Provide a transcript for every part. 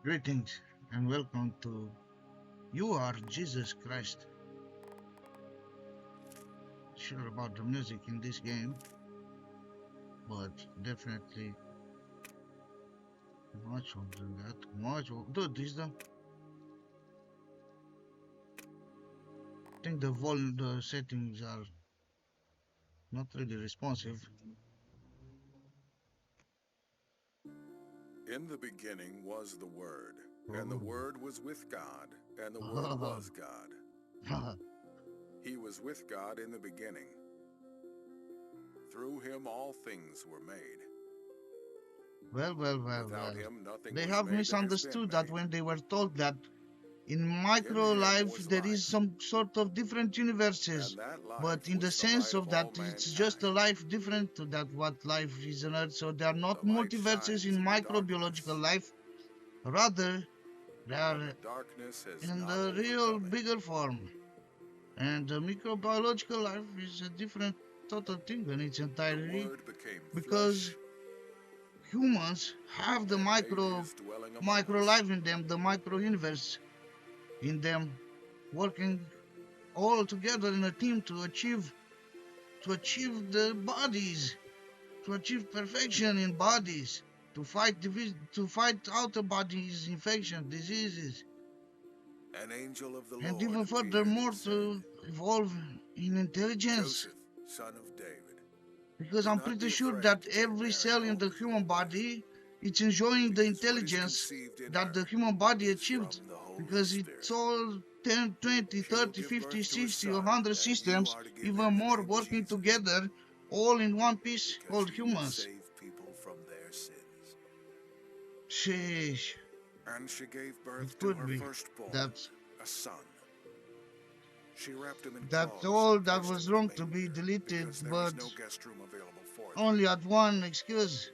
Greetings and welcome to You Are Jesus Christ. Sure about the music in this game, but definitely much older than that. Dude, this the I think the settings are not really responsive. In the beginning was the Word, and the Oh. Word was with God, and the Word was God. He was with God in the beginning. Through him all things were made. Well. Without him nothing They was have made that has been misunderstood that made. when they were told that in In micro him life was there is life, some sort of different universes, and that but life in the was the sense light of of that all it's just a mankind. life different to that what life is on earth. So they are not The light multiverses shines in in the microbiological darkness, life, rather they and are the darkness has in not the real overcome it. bigger form. And the microbiological life is a different total thing in its The entirety, Word became because flesh humans have the and made his dwelling among micro us. life in them, the micro universe in them, working all together in a team to achieve the bodies, to achieve perfection in bodies, to fight outer bodies infection diseases, An angel of the and Lord even appeared furthermore and said, to evolve in intelligence. Joseph, son of David, Because do I'm not pretty be sure afraid that to take every Mary cell in home the as your human wife, body, it's enjoying the because what is intelligence conceived in that her the human body is achieved, from the Holy because it's Spirit. all 10, 20, She will 30, give 50, birth to a 60, or son, 100 and you systems, are to give even him the more, name working Jesus, together, all in one piece because called he will humans. save people from their sins. Sheesh. And she gave It birth to could her be firstborn, that a son. She wrapped him in that cloths all and that placed him was in a wrong to be manger, deleted, because there was but no guest room available for them. only at one excuse,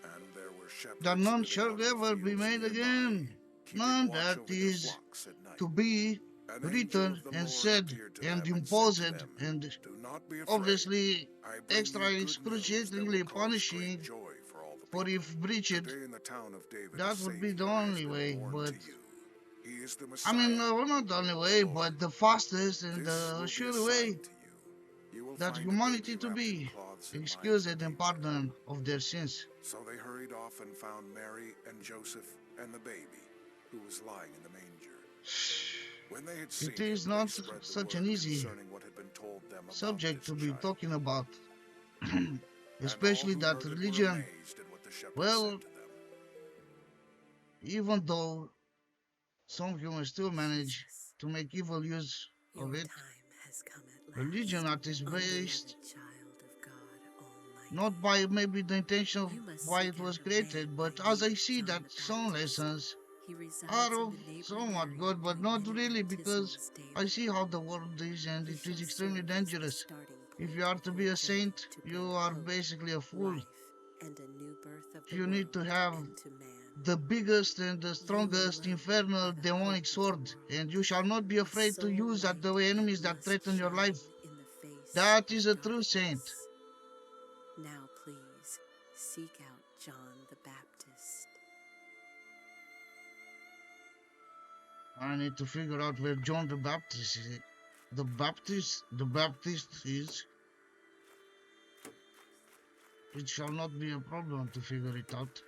And there were that shepherds none living out shall in the ever be fields made nearby, again, keeping none watch that over their is flocks at night. to be An angel written of the and Lord said appeared to and them and said to imposed them, and Do not be afraid. obviously I bring extra you good news that will excruciatingly cause great punishing joy for all the for people. if breached. Today in the town of David a That would be the Savior has only been way, born to but you. He is the I mean, Messiah, well, not the only the way, Lord. but the fastest and This the will be a sure sign way to you. You will that find a baby humanity to wrapped in be cloths and lying excused in a and manger. pardoned of their sins. So they hurried off and found Mary and Joseph and the baby, who was lying in the manger. When they had It seen him, is they not spread the such an word easy concerning what had been told them about subject this to be child. talking about, And all especially who that heard it were religion. amazed at what the shepherds said Well, to them. even though some humans still manage Jesus, to make evil use of your it, time has come at religion last. that is O based beloved child of God not Almighty, by maybe the intention of you must why seek it out was a man created, by but as name I see John that the some Baptist. lessons He are resides in of the neighboring somewhat area, good, but doing not many really, because baptisms I daily. see how the world is and He it is shall extremely serve as the dangerous. starting If point you are of to your be a journey saint, to you bring are hope, basically a fool. life, and a new birth of the You need to world have into man. the biggest and the You strongest alone infernal are the demonic hope of the sword, world, and you shall not be a afraid to sole use at light the enemies that that must threaten your shine life. in the face That of is a true saint. darkness. Now please seek out John the Baptist. I need to figure out where John the Baptist is. The Baptist is. It shall not be a problem to figure it out.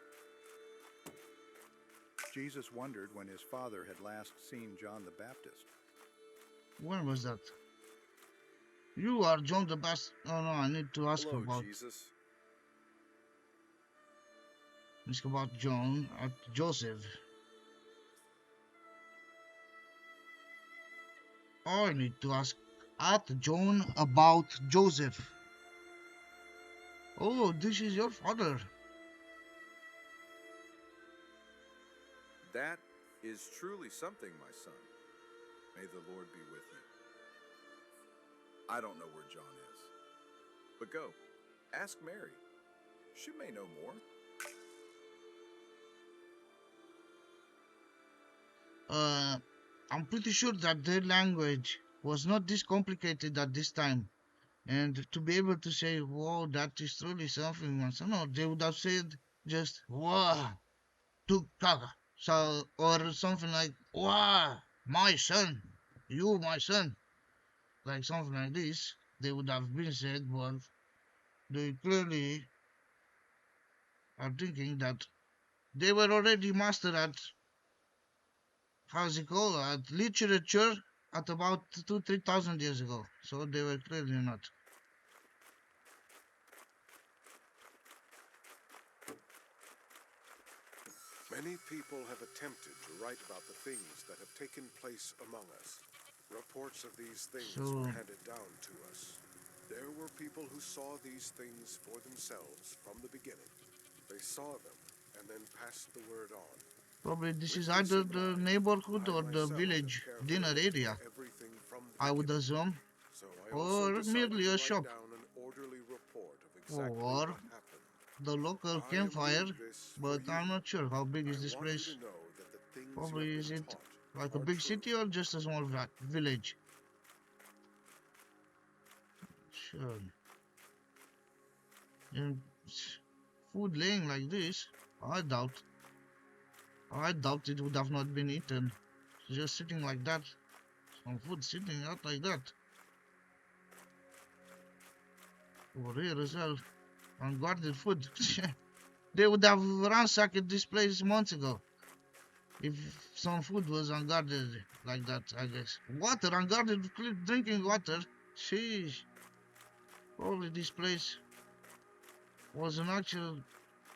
Jesus wondered when his father had last seen John the Baptist. When was that? You are John the Baptist. Oh no, I need to Hello, Jesus. ask about John at Joseph. I need to ask at John about Joseph. Oh, this is your father. That is truly something, my son. May the Lord be with you. I don't know where John is, but go, ask Mary. She may know more. Uh, I'm pretty sure that their language was not this complicated at this time. And to be able to say, "Whoa, that is truly something," no, they would have said just "Whoa, to Kaga." So, or something like, wow, my son, you, my son, like something like this, they would have been said, but they clearly are thinking that they were already master at, how's it called, at literature at about 2, 3 thousand years ago. So they were clearly not. Many people have attempted to write about the things that have taken place among us. Reports of these things were So handed down to us. There were people who saw these things for themselves from the beginning. They saw them and then passed the word on. probably this With is this either in the mind, neighborhood I or the myself village have carefully dinner looked into area, everything from the I would beginning. assume, So I also or decided merely to a write shop, down an orderly report of exactly or what happened. the local I am campfire, doing this for but you. I'm not sure how big I is this want you place. to know that the things you have Probably is been it taught like a are big true. city or just a small village? Sure. And food laying like this, I doubt. I doubt it would have not been eaten. Just sitting like that. Some food sitting out like that. Over here as well. Unguarded food. They would have ransacked this place months ago. If some food was unguarded like that, I guess. Water, unguarded drinking water. Sheesh. Probably this place was an actual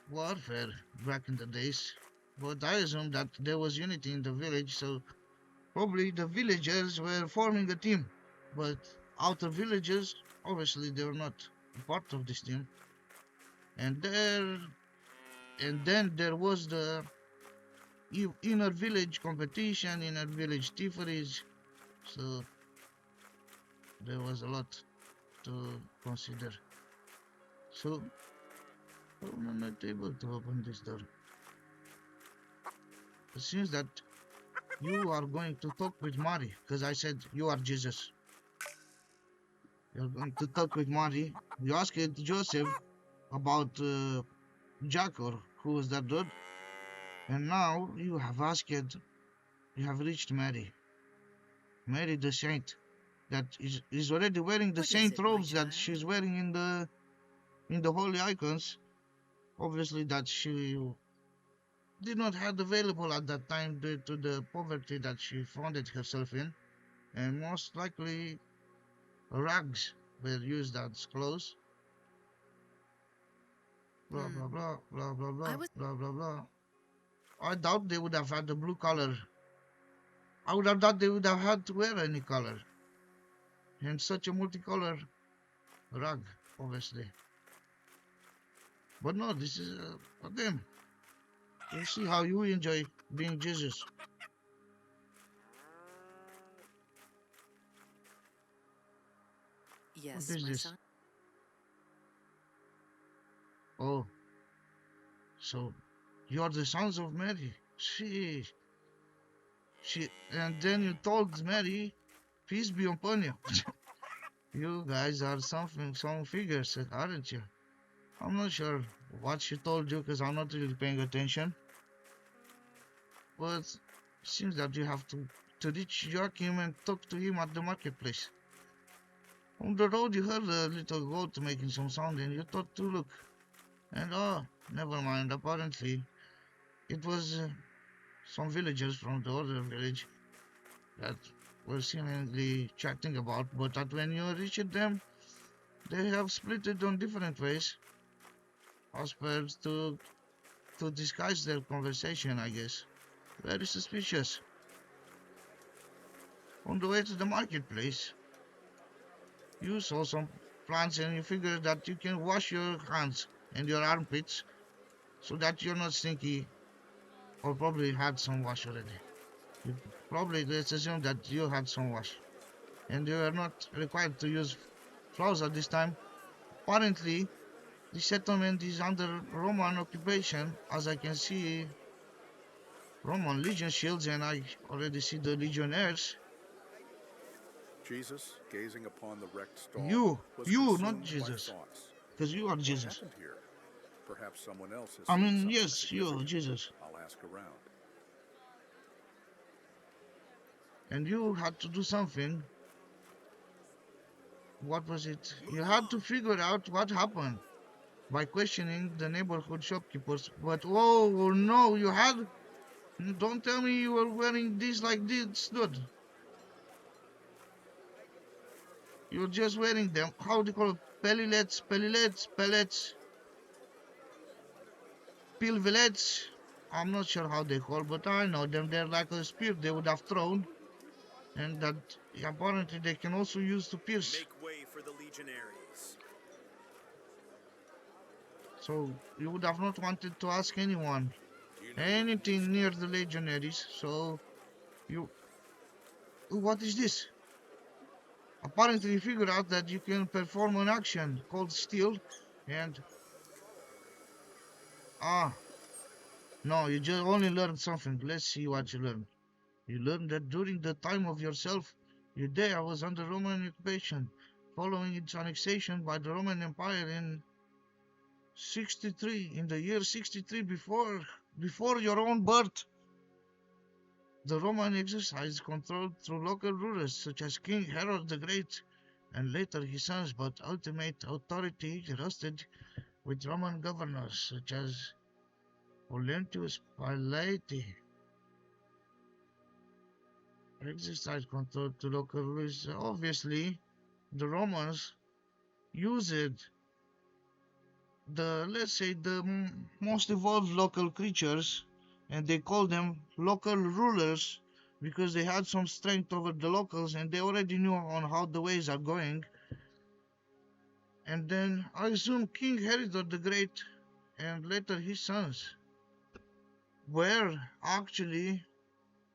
warfare back in the days. But I assume that there was unity in the village, so probably the villagers were forming a team. But outer villagers, obviously, they were not a part of this team. And there, and then there was the inner village competition, inner village thieveries. So there was a lot to consider. So I'm not able to open this door. It seems that you are going to talk with Mary, because I said you are Jesus. You're going to talk with Mary. You asked Joseph about Jack, or who was that dude, and now you have asked, you have reached Mary. Mary the saint that is already wearing the What is saint it, my robes that child? she's wearing in the holy icons. Obviously, that she did not have available at that time due to the poverty that she found herself in, and most likely rags were used as clothes. Blah Hmm. blah blah blah blah I blah was. blah blah blah. I doubt they would have had the blue color. I would have thought they would have had to wear any color, and such a multicolor rug, obviously. But no, this is again. We'll see how you enjoy being Jesus. What Yes, is my this? son. Oh, so you're the sons of Mary. And then you told Mary, peace be upon you. You guys are something, some figures, aren't you? I'm not sure what she told you because I'm not really paying attention. But it seems that you have to reach Joachim and talk to him at the marketplace. On the road, you heard a little goat making some sound and you thought to look. And oh, never mind, apparently it was some villagers from the other village that were seemingly chatting about, but that when you reached them, they have split it on different ways, as per to disguise their conversation, I guess. Very suspicious. On the way to the marketplace, you saw some plants and you figured that you can wash your hands and your armpits so that you're not stinky, or probably had some wash already. You probably, let's assume that you had some wash and you are not required to use flowers at this time. Apparently, the settlement is under Roman occupation, as I can see Roman legion shields, and I already see the legionnaires. Jesus, gazing upon the wrecked stall, was You, not consumed by Jesus, thoughts. because you are What Jesus. happened here? Perhaps someone else has I seen mean, something yes, you, significant. Jesus. I'll ask around. and you had to do something. What was it? You had to figure out what happened by questioning the neighborhood shopkeepers. But oh no, you had. Don't tell me you were wearing this like this, dude. You're just wearing them. How do you call it? Pellets, pilvelets. I'm not sure how they call, but I know them. They're like a spear they would have thrown, and that apparently they can also use to pierce. Make way for the legionaries. So you would have not wanted to ask anyone Do you know what it anything means? near the legionaries. So you, what is this? Apparently, you figured out that you can perform an action called steal, and ah, no, you just only learned something. Let's see what you learned. You learned that during the time of yourself, Judea was under Roman occupation, following its annexation by the Roman Empire in 63, in the year 63 before your own birth. The Roman exercised control through local rulers such as King Herod the Great and later his sons, but ultimate authority rested with Roman governors such as Valentius Pilate. Exercise control to local rulers. Obviously, the Romans used the, let's say, the most evolved local creatures, and they called them local rulers because they had some strength over the locals and they already knew on how the ways are going. And then I assume King Herod the Great and later his sons were actually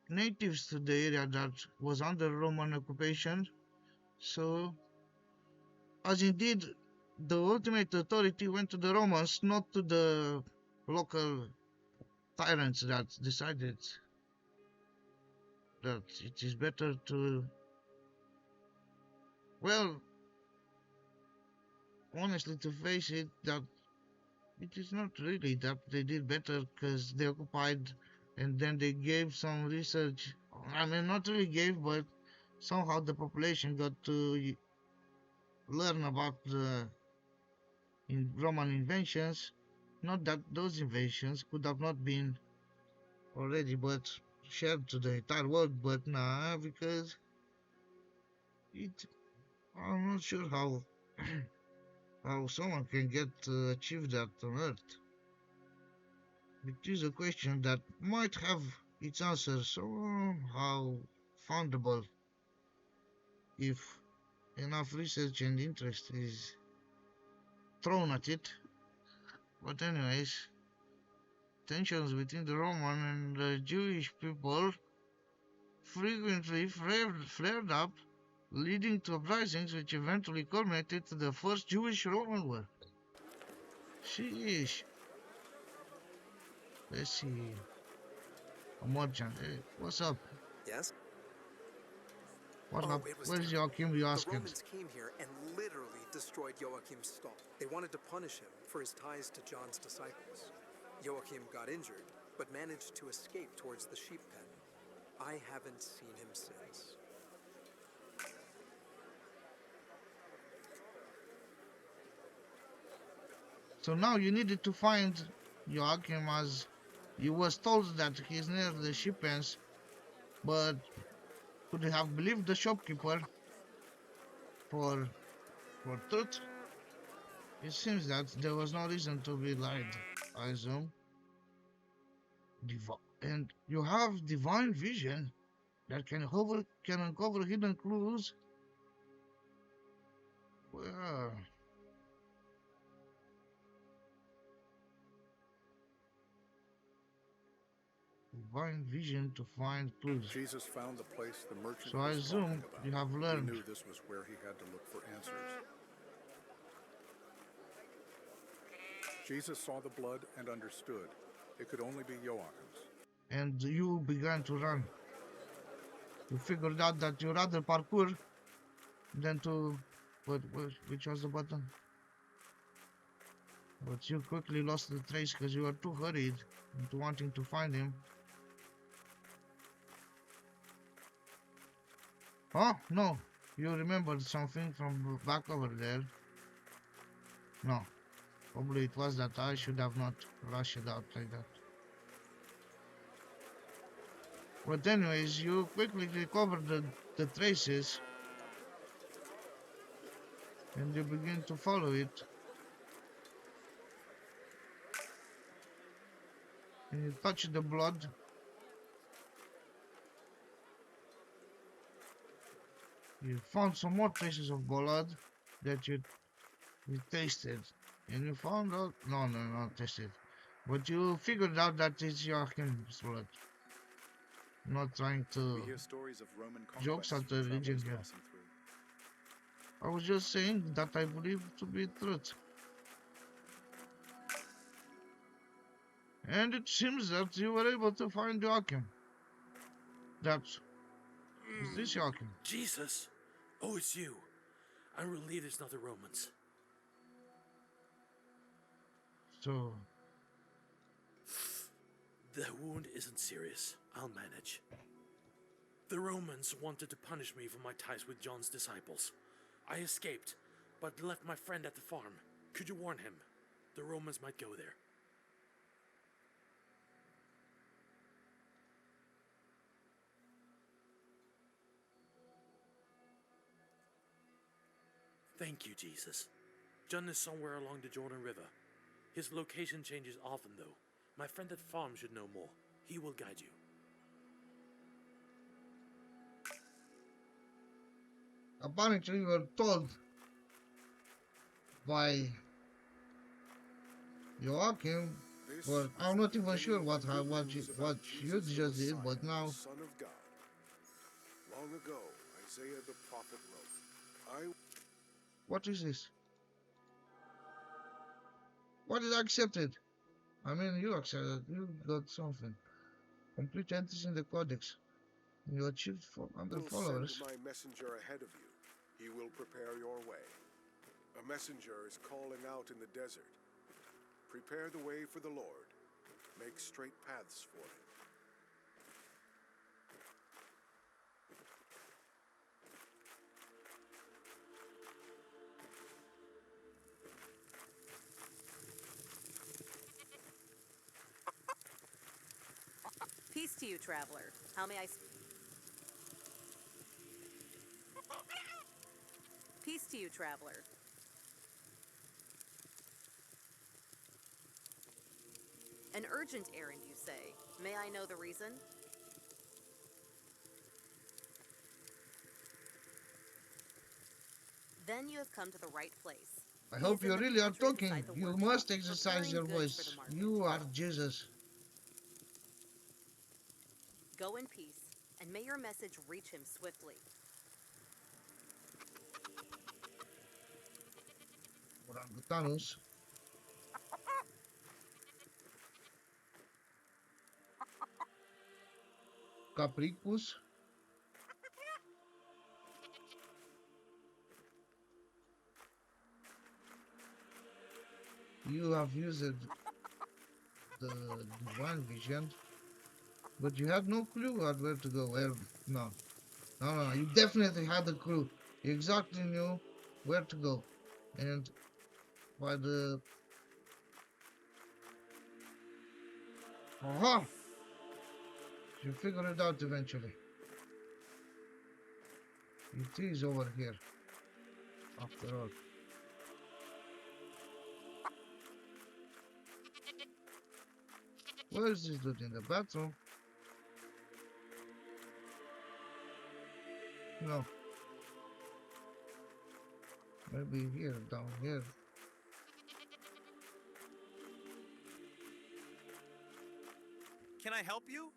natives to the area that was under Roman occupation. So, as indeed, the ultimate authority went to the Romans, not to the local tyrants that decided that it is better to, well, honestly, to face it, that it is not really that they did better because they occupied and then they gave some research. I mean, not really gave, but somehow the population got to learn about the Roman inventions. Not that those inventions could have not been already, but shared to the entire world, but nah, because it. I'm not sure how how someone can get to achieve that on Earth. It is a question that might have its answer somehow foundable if enough research and interest is thrown at it. But anyways, tensions between the Roman and the Jewish people frequently flared up, leading to uprisings which eventually culminated to the First Jewish-Roman War. Sheesh. Let's see. Merchant. Hey, what's up? Yes? What Oh, up? it was Where's terrible. Joachim? You The asked. Romans came here and literally destroyed Joachim's stall. They wanted to punish him for his ties to John's disciples. Joachim got injured, but managed to escape towards the sheep pen. I haven't seen him since. So now you needed to find Joachim as you was told that he's near the sheep pens, but could you have believed the shopkeeper for truth? It seems that there was no reason to be lied, I assume. And you have divine vision that can uncover hidden clues. Well, divine vision to find clues. Jesus found the place the merchant So I was talking assume about. you have He learned. knew this was where he had to look for answers. Jesus saw the blood and understood. It could only be Joachim's. And you began to run. You figured out that you rather parkour than to. But which was the button? But you quickly lost the trace because you were too hurried into wanting to find him. Oh, no. You remembered something from back over there. No. Probably it was that I should have not rushed it out like that. But anyways, you quickly recover the traces and you begin to follow it. And you touch the blood. You found some more traces of blood that you tasted. And you found out, no, not tasted. But you figured out that it's Joachim's blood. Not trying We to hear stories of Roman jokes conquests at from the religion travelers here. passing through. I was just saying that I believe to be truth. And it seems that you were able to find Joachim. That is this Joachim. Jesus? Oh, it's you. I'm relieved it's not the Romans. So, The wound isn't serious. I'll manage. The Romans wanted to punish me for my ties with John's disciples. I escaped, but left my friend at the farm. Could you warn him? The Romans might go there. Thank you, Jesus. John is somewhere along the Jordan River. His location changes often, though. My friend at the farm should know more. He will guide you. apparently you were told by Joachim, This but is I'm the not even sure beginning what of good what news you, about what you Jesus the just did, Messiah, but now the Son of God. Long ago, Isaiah the prophet wrote, what is this? What is accepted? I mean, you accepted. You got something. Complete entries in the codex. You achieved I 400 will send followers. my messenger ahead of you. He will prepare your way. A messenger is calling out in the desert. Prepare the way for the Lord. Make straight paths for him. Peace to you, traveler. How may I... Peace to you, traveler. An urgent errand, you say. May I know the reason? Then you have come to the right place. I He hope is in you the really are pantry talking. inside the You workshop, must exercise preparing your goods for the voice. market. You are Jesus. Go in peace, and may your message reach him swiftly. Orangutanus. Capricus. You have used the divine vision, but you had no clue at where to go. Where? No, no. You definitely had a clue. You exactly knew where to go, and by the aha, you figured it out eventually. It is over here, after all. Where is this dude in the bathroom? No, maybe here, down here. Can I help you?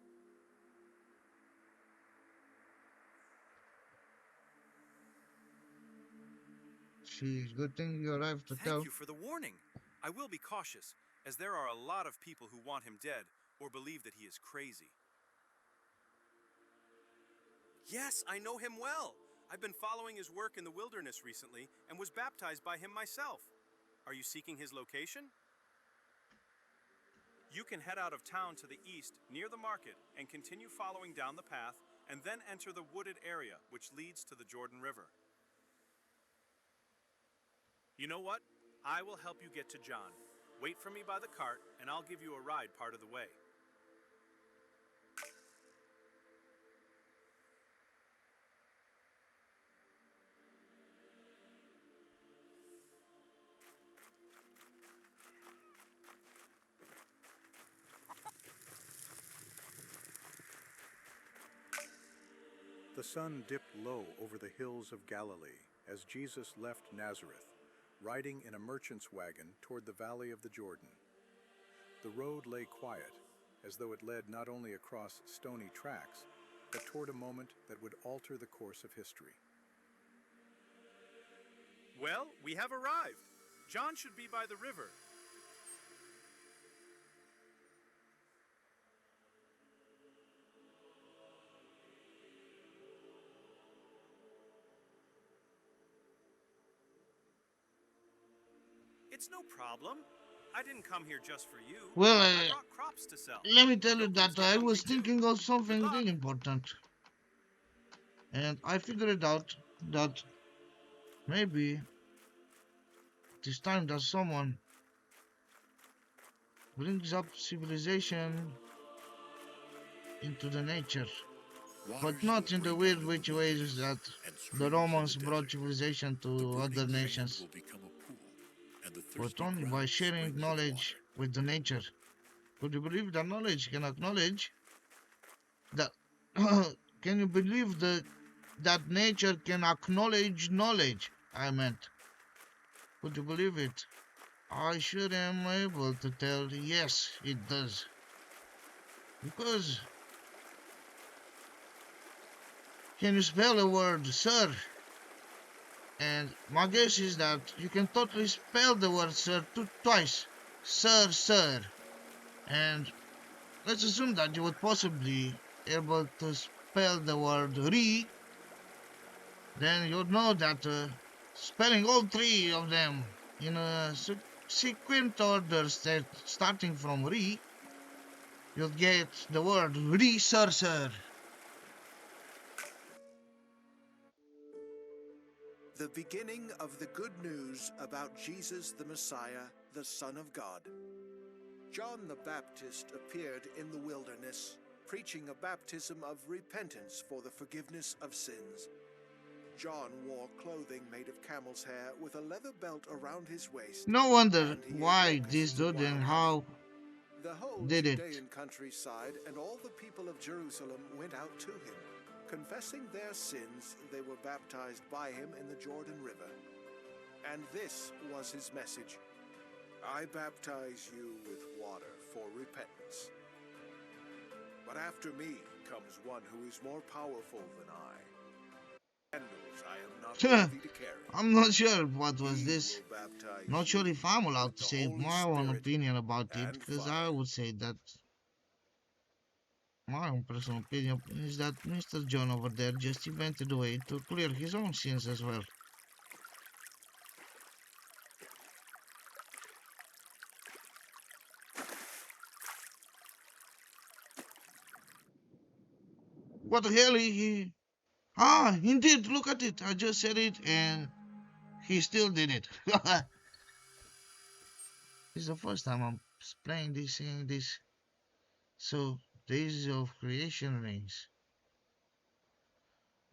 Sheesh, good thing you arrived to Thank tell. you for the warning. I will be cautious, as there are a lot of people who want him dead or believe that he is crazy. Yes, I know him well. I've been following his work in the wilderness recently and was baptized by him myself. Are you seeking his location? You can head out of town to the east near the market and continue following down the path and then enter the wooded area which leads to the Jordan River. You know what? I will help you get to John. Wait for me by the cart and I'll give you a ride part of the way. The sun dipped low over the hills of Galilee as Jesus left Nazareth, riding in a merchant's wagon toward the valley of the Jordan. The road lay quiet, as though it led not only across stony tracks, but toward a moment that would alter the course of history. Well, we have arrived. John should be by the river. It's no problem. I didn't come here just for you. Well, I brought crops to sell. let me tell you Pilgrims that get I hungry was too. thinking of something Good luck. really important. And I figured out that maybe it is time that someone brings up civilization into the nature. But not in the weird witch ways that the Romans brought civilization to other nations, but only by sharing knowledge with the nature. Could you believe that knowledge can acknowledge that? Can you believe that nature can acknowledge knowledge? I meant, could you believe it? I sure am able to tell yes, it does. Because, can you spell the word sir? And my guess is that you can totally spell the word sir twice. Sir, sir. And let's assume that you would possibly able to spell the word re. Then you'd know that spelling all three of them in a sequent order starting from re, you'll get the word researcher. The beginning of the good news about Jesus the Messiah, the Son of God. John the Baptist appeared in the wilderness, preaching a baptism of repentance for the forgiveness of sins. John wore clothing made of camel's hair with a leather belt around his waist. No wonder and he ate why locusts this dude wild and honey. how The whole did it. Judean countryside and all the people of Jerusalem went out to him. Confessing their sins, they were baptized by him in the Jordan River. And this was his message: I baptize you with water for repentance. But after me comes one who is more powerful than I. Sandals I am not worthy to carry. I'm not sure what was He this. will baptize Not sure you if I'm allowed with to the say Holy my own Spirit opinion about it, and because fire. I would say that my own personal opinion is that Mr. John over there just invented a way to clear his own sins as well. What the hell? Ah, indeed, look at it. I just said it and he still did it. This is the first time I'm playing this, seeing this. So, days of creation rings.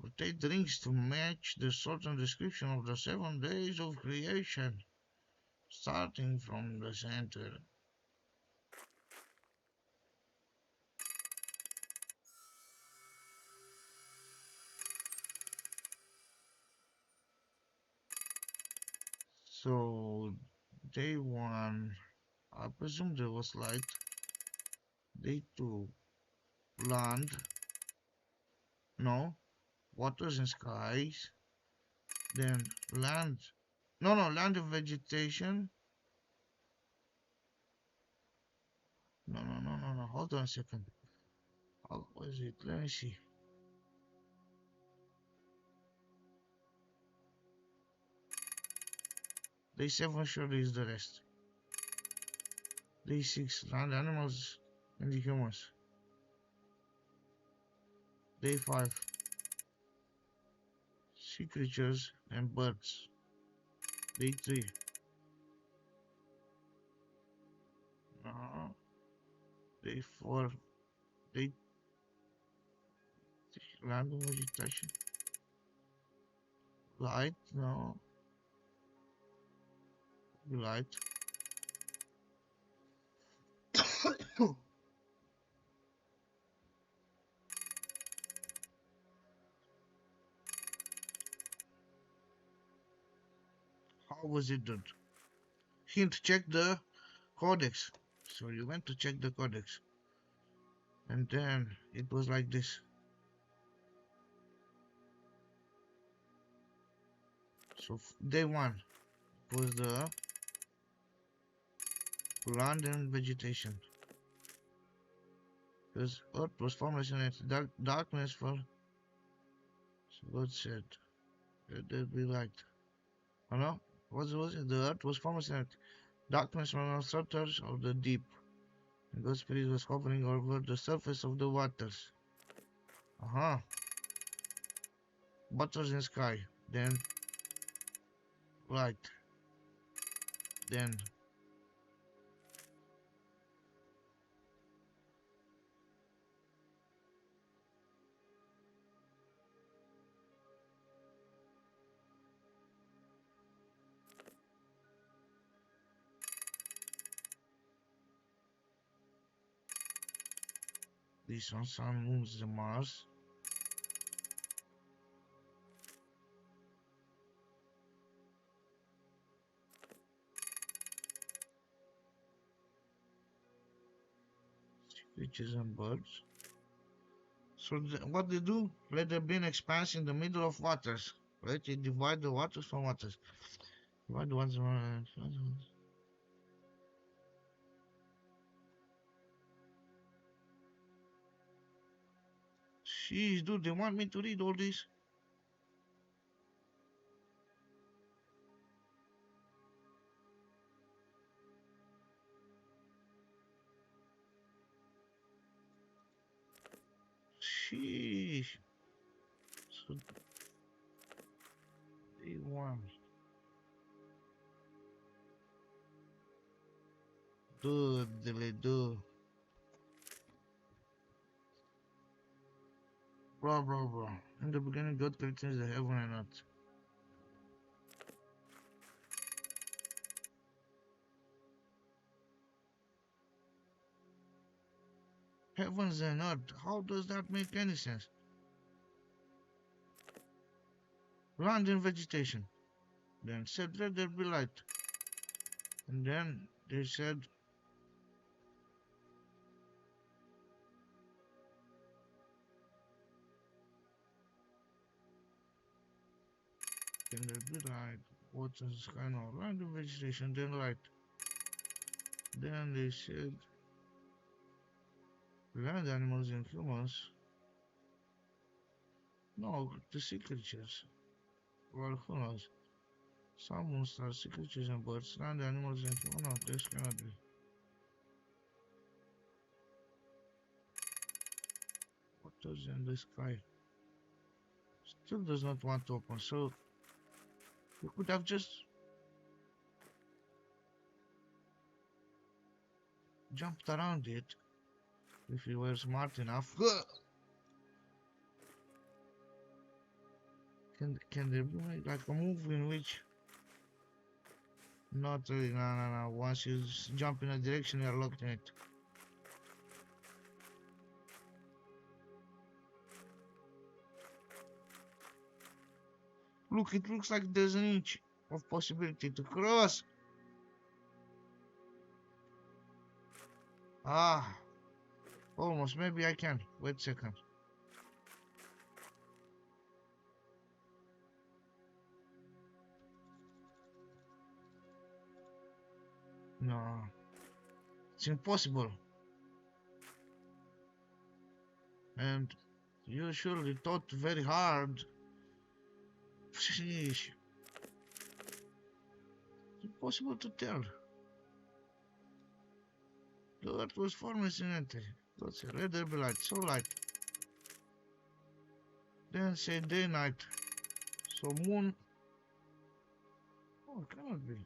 Rotate the rings to match the certain description of the 7 days of creation, starting from the center. So, day 1, I presume there was light. Day 2, land. No, waters and skies. Then land. No, land and vegetation. No. Hold on a second. How was it? Let me see. Day 7 surely is the rest. Day 6, land animals and the humans. Day 5, sea creatures and birds. Day 3, day 4, day 3, land and vegetation. Light, no. Light. How was it done? Hint, check the codex. So you went to check the codex. And then it was like this. So day 1 was the land and vegetation. Because earth was formless and it's darkness for. So God said, let there be light. Oh no? What was it? The earth was formless and darkness from the surface of the deep. And God's spirit was hovering over the surface of the waters. Waters in sky. Then light. Then this one, sun, moons, the Mars. Creatures and birds. So what they do? Let there be an expanse in the middle of waters. Right? You divide the waters from waters. Divide the waters from Jeez, dude, they want me to read all this. Sheesh. So they want. Dude, they do. Bro. In the beginning, God created the heaven and earth. Heavens and earth. How does that make any sense? Land and vegetation. Then said, let there be light. And then they said, can there be light? Water, sky, no. Land and vegetation, then light. Then they said, land animals and humans. No, the sea creatures. Well, who knows? Some monsters, sea creatures and birds, land animals and humans. No, this cannot be. Waters in the sky. Still does not want to open, so you could have just jumped around it if you were smart enough. Can there be like a move in which not really, no. Once you jump in a direction, you're locked in it. Look, it looks like there's an inch of possibility to cross. Almost. Maybe I can. Wait a second. No. It's impossible. And you surely thought very hard. Sheesh. It's impossible to tell. The earth was formless and empty. God said, let there be light. So light. Then say day, night. So moon. Oh, it cannot be.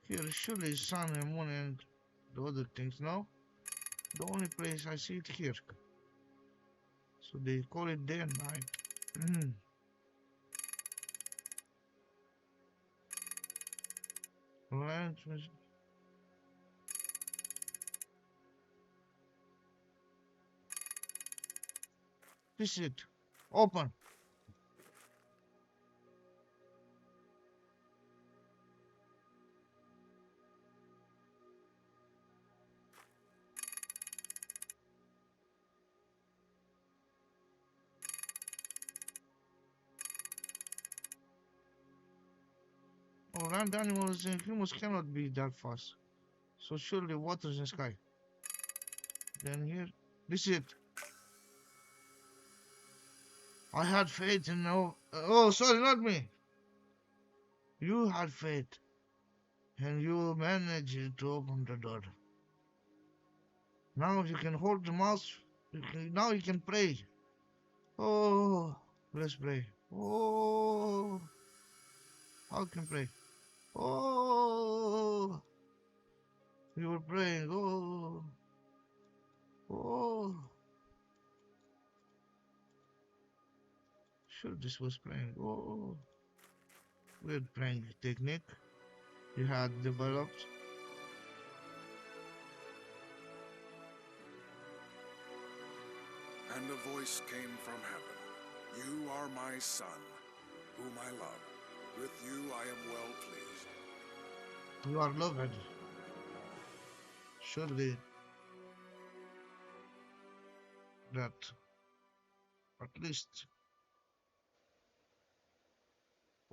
Here surely is sun and moon and the other things. No? The only place I see it here. So they call it day and night. Land. This is it. Open. Oh, land animals and humans cannot be that fast. So surely waters and sky. Then here, this is it. I had faith in no. Oh, sorry, not me. You had faith, and you managed to open the door. Now you can hold the mouse. Now you can pray. Oh, let's pray. Oh, how can pray? Oh, you were praying. Oh, oh. Sure, this was praying. Oh, weird praying technique you had developed. And a voice came from heaven. You are my son, whom I love. With you I am well pleased. You are loved. Surely that at least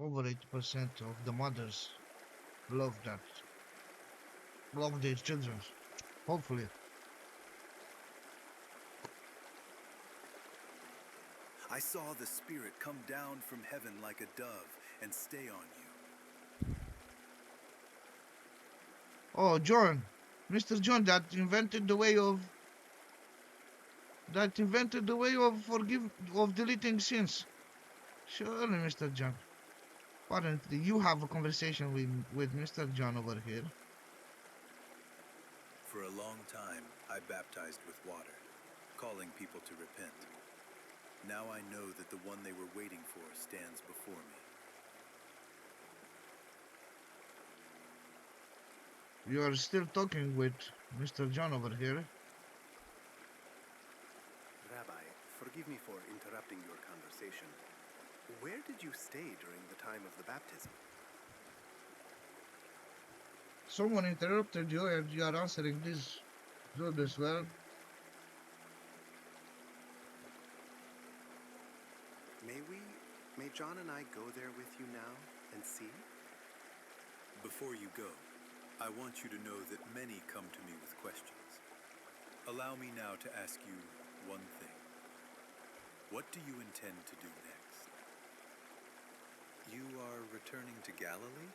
over 80% of the mothers love that, love their children. Hopefully. I saw the Spirit come down from heaven like a dove and stay on you. Oh, John, Mr. John, that invented the way of deleting sins. Surely, Mr. John. Apparently, you have a conversation with Mr. John over here. For a long time, I baptized with water, calling people to repent. Now I know that the one they were waiting for stands before me. You are still talking with Mr. John over here. Rabbi, forgive me for interrupting your conversation. Where did you stay during the time of the baptism? Someone interrupted you and you are answering this. Do this well. May John and I go there with you now and see? Before you go, I want you to know that many come to me with questions. Allow me now to ask you one thing. What do you intend to do next? You are returning to Galilee?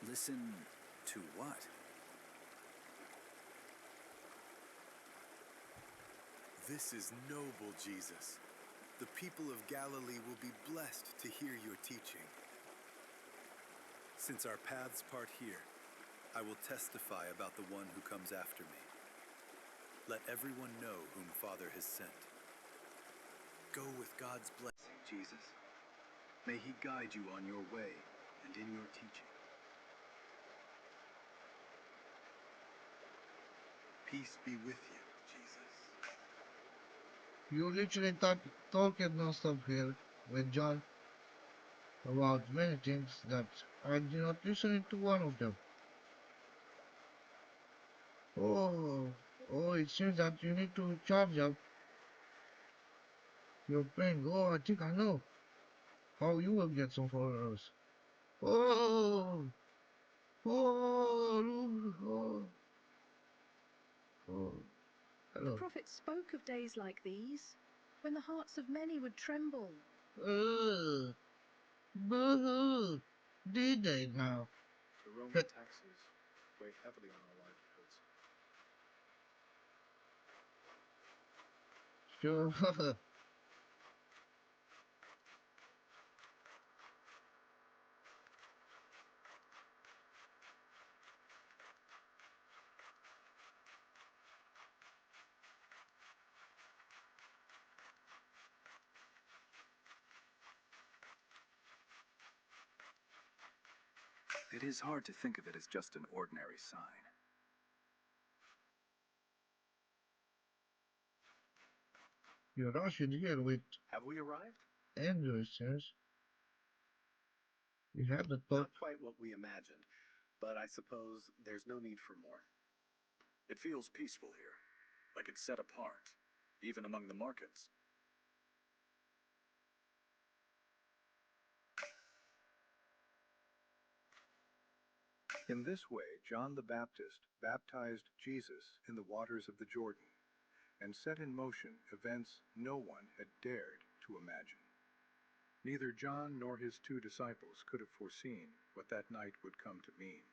Listen to what? This is noble, Jesus. The people of Galilee will be blessed to hear your teaching. Since our paths part here, I will testify about the one who comes after me. Let everyone know whom Father has sent. Go with God's blessing, Jesus. May he guide you on your way and in your teaching. Peace be with you, Jesus. You literally talking non-stop here with John about many things that I did not listen to one of them. Oh, it seems that you need to charge up your brain. Oh, I think I know how you will get some followers. Oh, oh, oh. The Hello. prophet spoke of days like these, when the hearts of many would tremble. Boo-hoo! Did they now? The Roman taxes weigh heavily on our livelihoods. Sure. It is hard to think of it as just an ordinary sign. You're rushing here with Have we arrived? Andrew, says. You have the top. Not quite what we imagined, but I suppose there's no need for more. It feels peaceful here, like it's set apart, even among the markets. In this way, John the Baptist baptized Jesus in the waters of the Jordan and set in motion events no one had dared to imagine. Neither John nor his 2 disciples could have foreseen what that night would come to mean,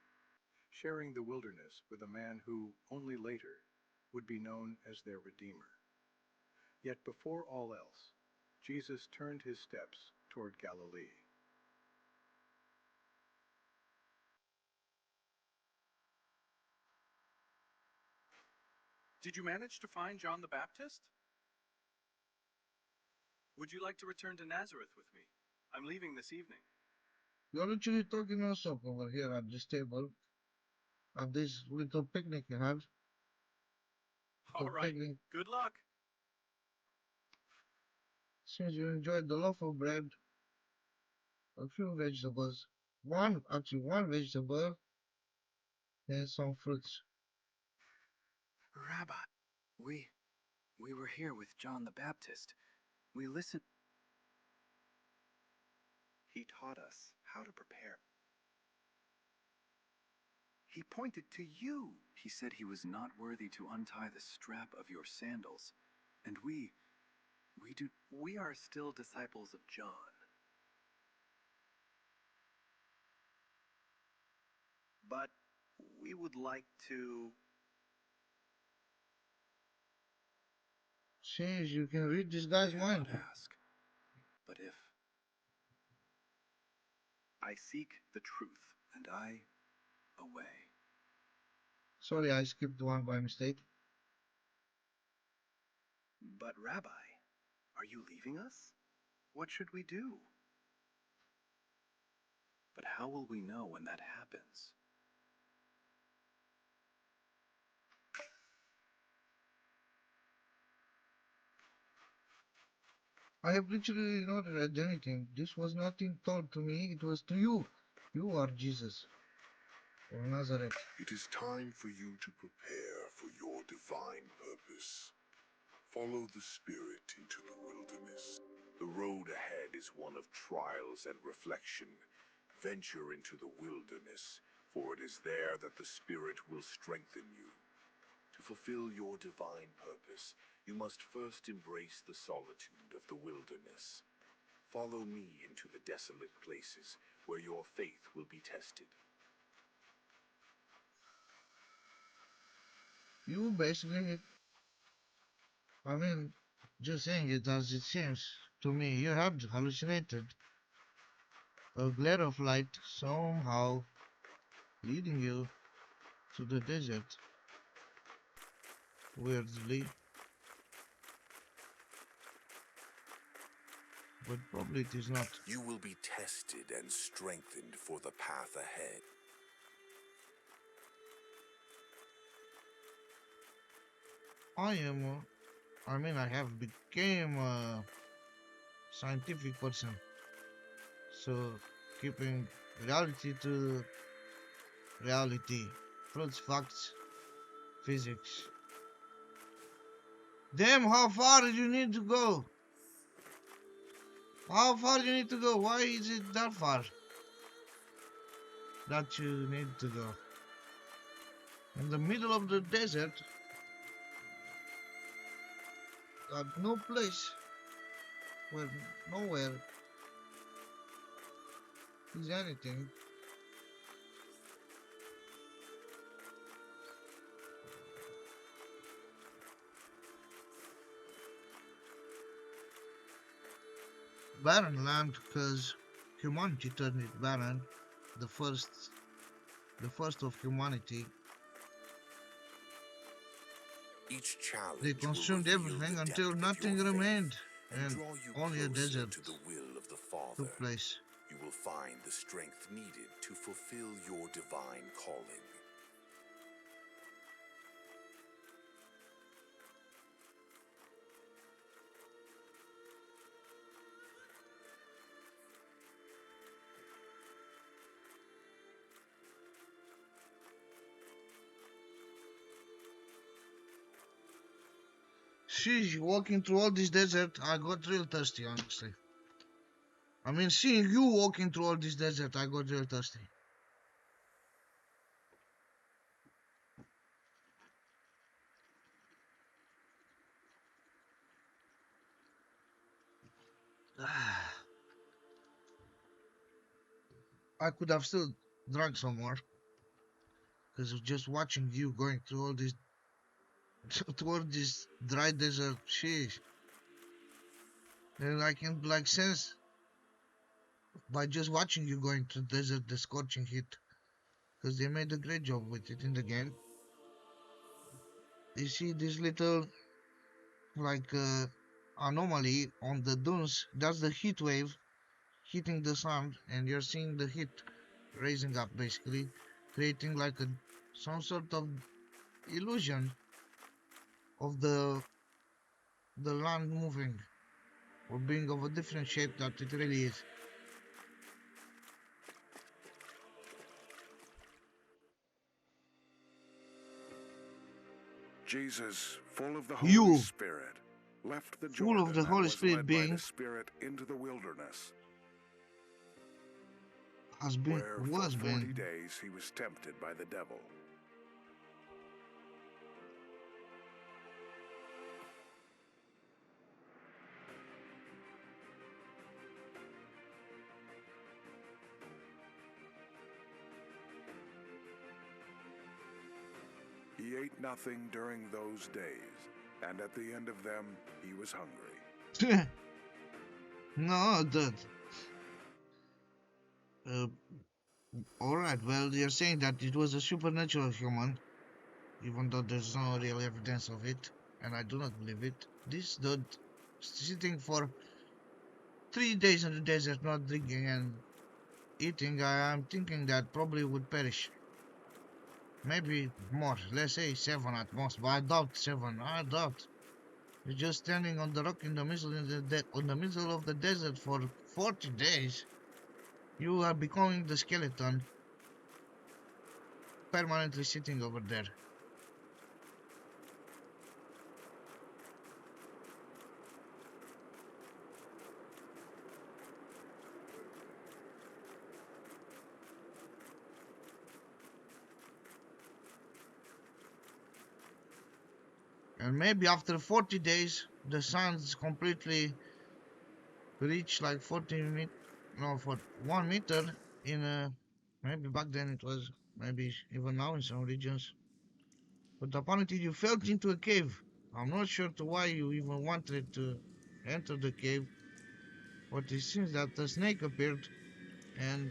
sharing the wilderness with a man who, only later, would be known as their Redeemer. Yet before all else, Jesus turned his steps toward Galilee. Did you manage to find John the Baptist? Would you like to return to Nazareth with me? I'm leaving this evening. You're actually talking yourself over here at this table. At this little picnic you have. All right. Picnic. Good luck. Since you enjoyed the loaf of bread, a few vegetables, one vegetable, and some fruits. Rabbi, we were here with John the Baptist. We listened. He taught us how to prepare. He pointed to you. He said he was not worthy to untie the strap of your sandals. And we We are still disciples of John. But we would like to... Seems you can read this guy's dare mind. not ask. But if I seek the truth. and I away. Sorry, I skipped one by mistake. But Rabbi, are you leaving us? What should we do? But how will we know when that happens? I have literally not read anything. This was nothing told to me, it was to you. You are Jesus of Nazareth. It is time for you to prepare for your divine purpose. Follow the Spirit into the wilderness. The road ahead is one of trials and reflection. Venture into the wilderness, for it is there that the Spirit will strengthen you. To fulfill your divine purpose, you must first embrace the solitude of the wilderness. Follow me into the desolate places where your faith will be tested. You basically, I mean, just saying it as it seems to me, you have hallucinated. A glare of light somehow leading you to the desert. Weirdly. But probably it is not. You will be tested and strengthened for the path ahead. I have became a scientific person. So, keeping reality to reality. Fruits, facts, physics. Damn, how far do you need to go? How far do you need to go? Why is it that far? That you need to go. In the middle of the desert. At no place. Well, nowhere. Is anything. Barren land because humanity turned it barren. The first the first of humanity. Each They challenge will consumed reveal the everything until depth of your nothing faith remained and and draw you only a closer desert to the will of the Father. took place. You will find the strength needed to fulfill your divine calling. See, walking through all this desert, I got real thirsty, honestly. I mean, seeing you walking through all this desert, I got real thirsty. I could have still drunk some more because of just watching you going through all this toward this dry desert. Sheesh. And I can like sense by just watching you going through desert the scorching heat because they made a great job with it in the game. You see this little like anomaly on the dunes. That's the heat wave hitting the sun, and you're seeing the heat raising up, basically creating like a some sort of illusion of the land moving or being of a different shape that it really is. Jesus, full of the Holy You, Spirit, left the full of Jordan the and Holy was Spirit led by the being, Spirit into the wilderness, has been, where for was 40 been. days he was tempted by the devil. He ate nothing during those days, and at the end of them he was hungry. No, dude. Uh, Alright, well, you're saying that it was a supernatural human, even though there's no real evidence of it, and I do not believe it. This dude sitting for 3 days in the desert, not drinking and eating, I'm thinking that probably would perish. Maybe more, let's say 7 at most, but I doubt 7. I doubt. You're just standing on the rock in the middle on the middle of the desert for 40 days. You are becoming the skeleton, permanently sitting over there. And maybe after 40 days, the sun's completely reached like 40 meter, no, for 1 meter in a, maybe back then it was, maybe even now in some regions. But apparently you fell into a cave. I'm not sure to why you even wanted to enter the cave, but it seems that a snake appeared and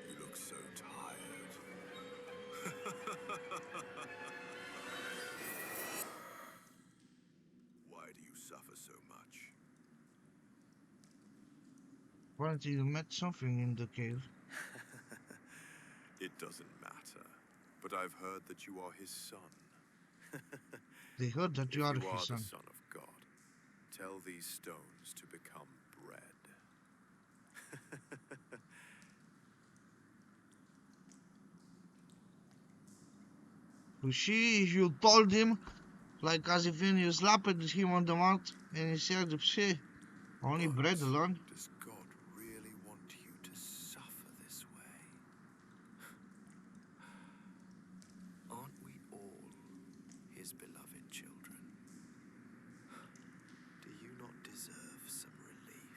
You look so tired. Why do you suffer so much? apparently you met something in the cave. It doesn't matter. But I've heard that you are his son. They heard that If you are you his are the son. son of God, tell these stones to become bread. You told him, like as if when you slapped him on the mouth, and he said, "She, only bread But alone." does God really want you to suffer this way? Aren't we all his beloved children? Do you not deserve some relief?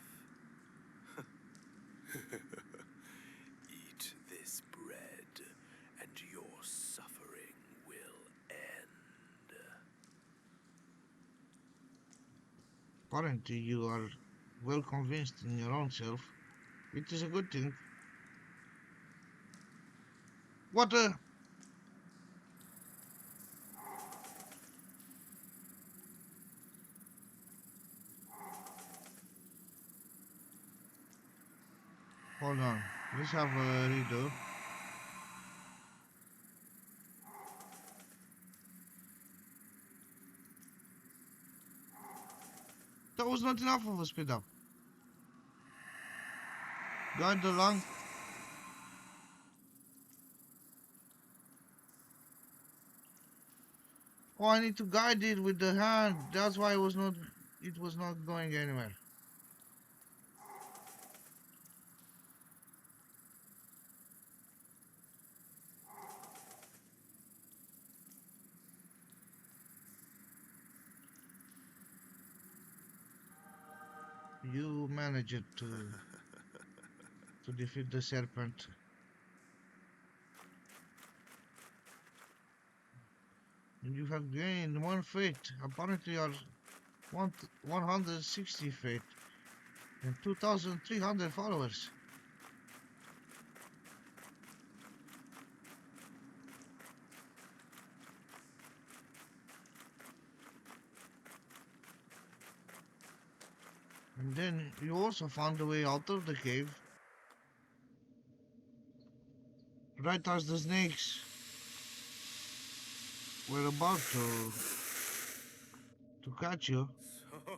Apparently, you are well convinced in your own self, which is a good thing. What a... Hold on. Let's have a redo. That was not enough of a speed up. Guide along. Oh, I need to guide it with the hand. That's why it was not going anywhere. You managed to defeat the serpent. You have gained 1 fate. Apparently, you are 160 fate and 2,300 followers. And then you also found a way out of the cave. Right as the snakes were about to catch you. So,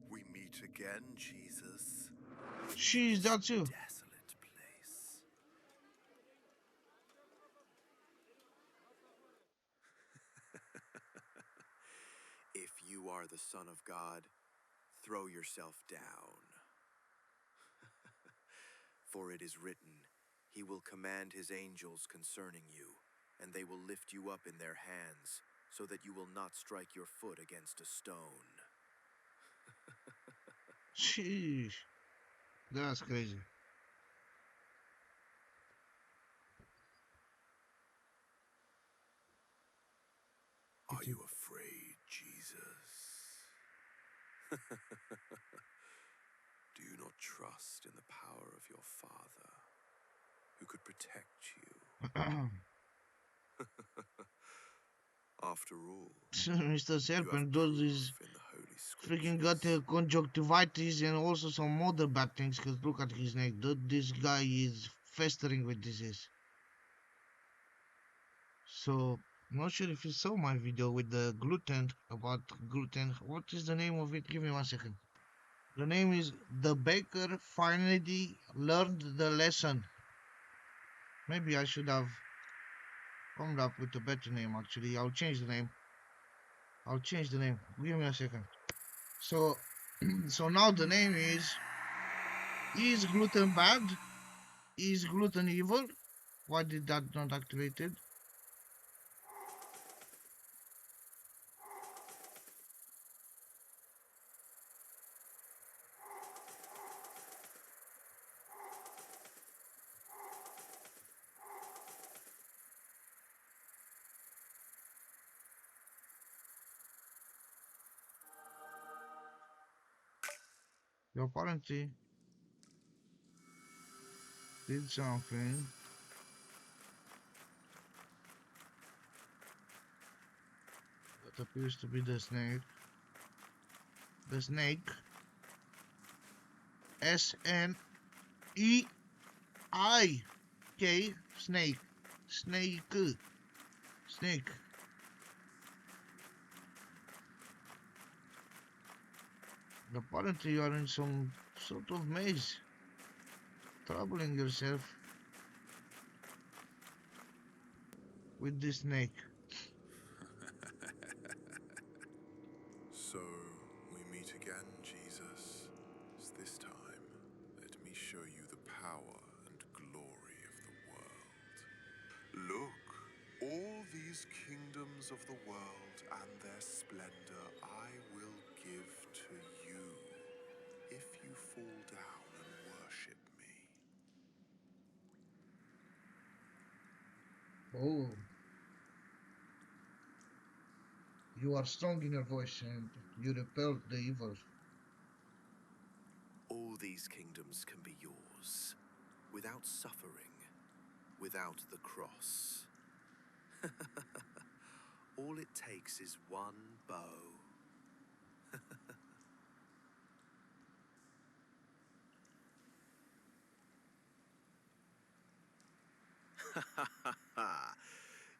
we meet again, Jesus. Jeez, that's you. Desolate place. If you are the Son of God, throw yourself down. For it is written, He will command His angels concerning you, and they will lift you up in their hands, so that you will not strike your foot against a stone. Jeez, that's crazy. Are you afraid, Jesus? Do you not trust in the power of your Father, who could protect you? After all, Mr. Serpent you have does this proof in the Holy freaking got Scriptures. conjunctivitis and also some other bad things. Cause look at his neck. This guy is festering with disease. So I'm not sure if you saw my video with the gluten about gluten. What is the name of it? Give me 1 second. The name is The Baker Finally Learned the Lesson. Maybe I should have come up with a better name. Actually, I'll change the name. Give me a second. So, so now the name is gluten bad? Is gluten evil? Why did that not activated? You apparently did something. That appears to be the snake. The snake. SNEIK. Snake. Snake. Snake. Apparently you are in some sort of maze. Troubling yourself with this snake. So, we meet again, Jesus. This time, let me show you the power and glory of the world. Look, all these kingdoms of the world and their splendor I will give to you, if you fall down and worship me. Oh. You are strong in your voice and you repelled the evil. All these kingdoms can be yours, without suffering, without the cross. All it takes is one bow.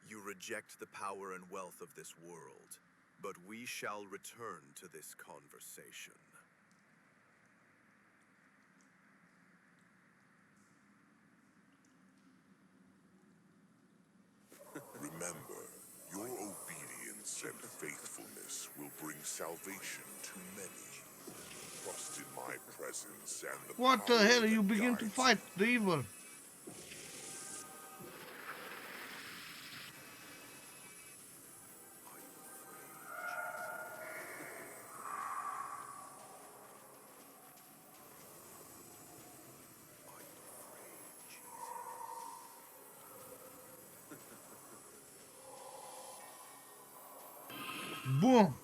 You reject the power and wealth of this world, but we shall return to this conversation. Remember, your obedience and faithfulness will bring salvation to many. Trust in my presence and the What the power hell? You that begin to guides fight the evil. Boom!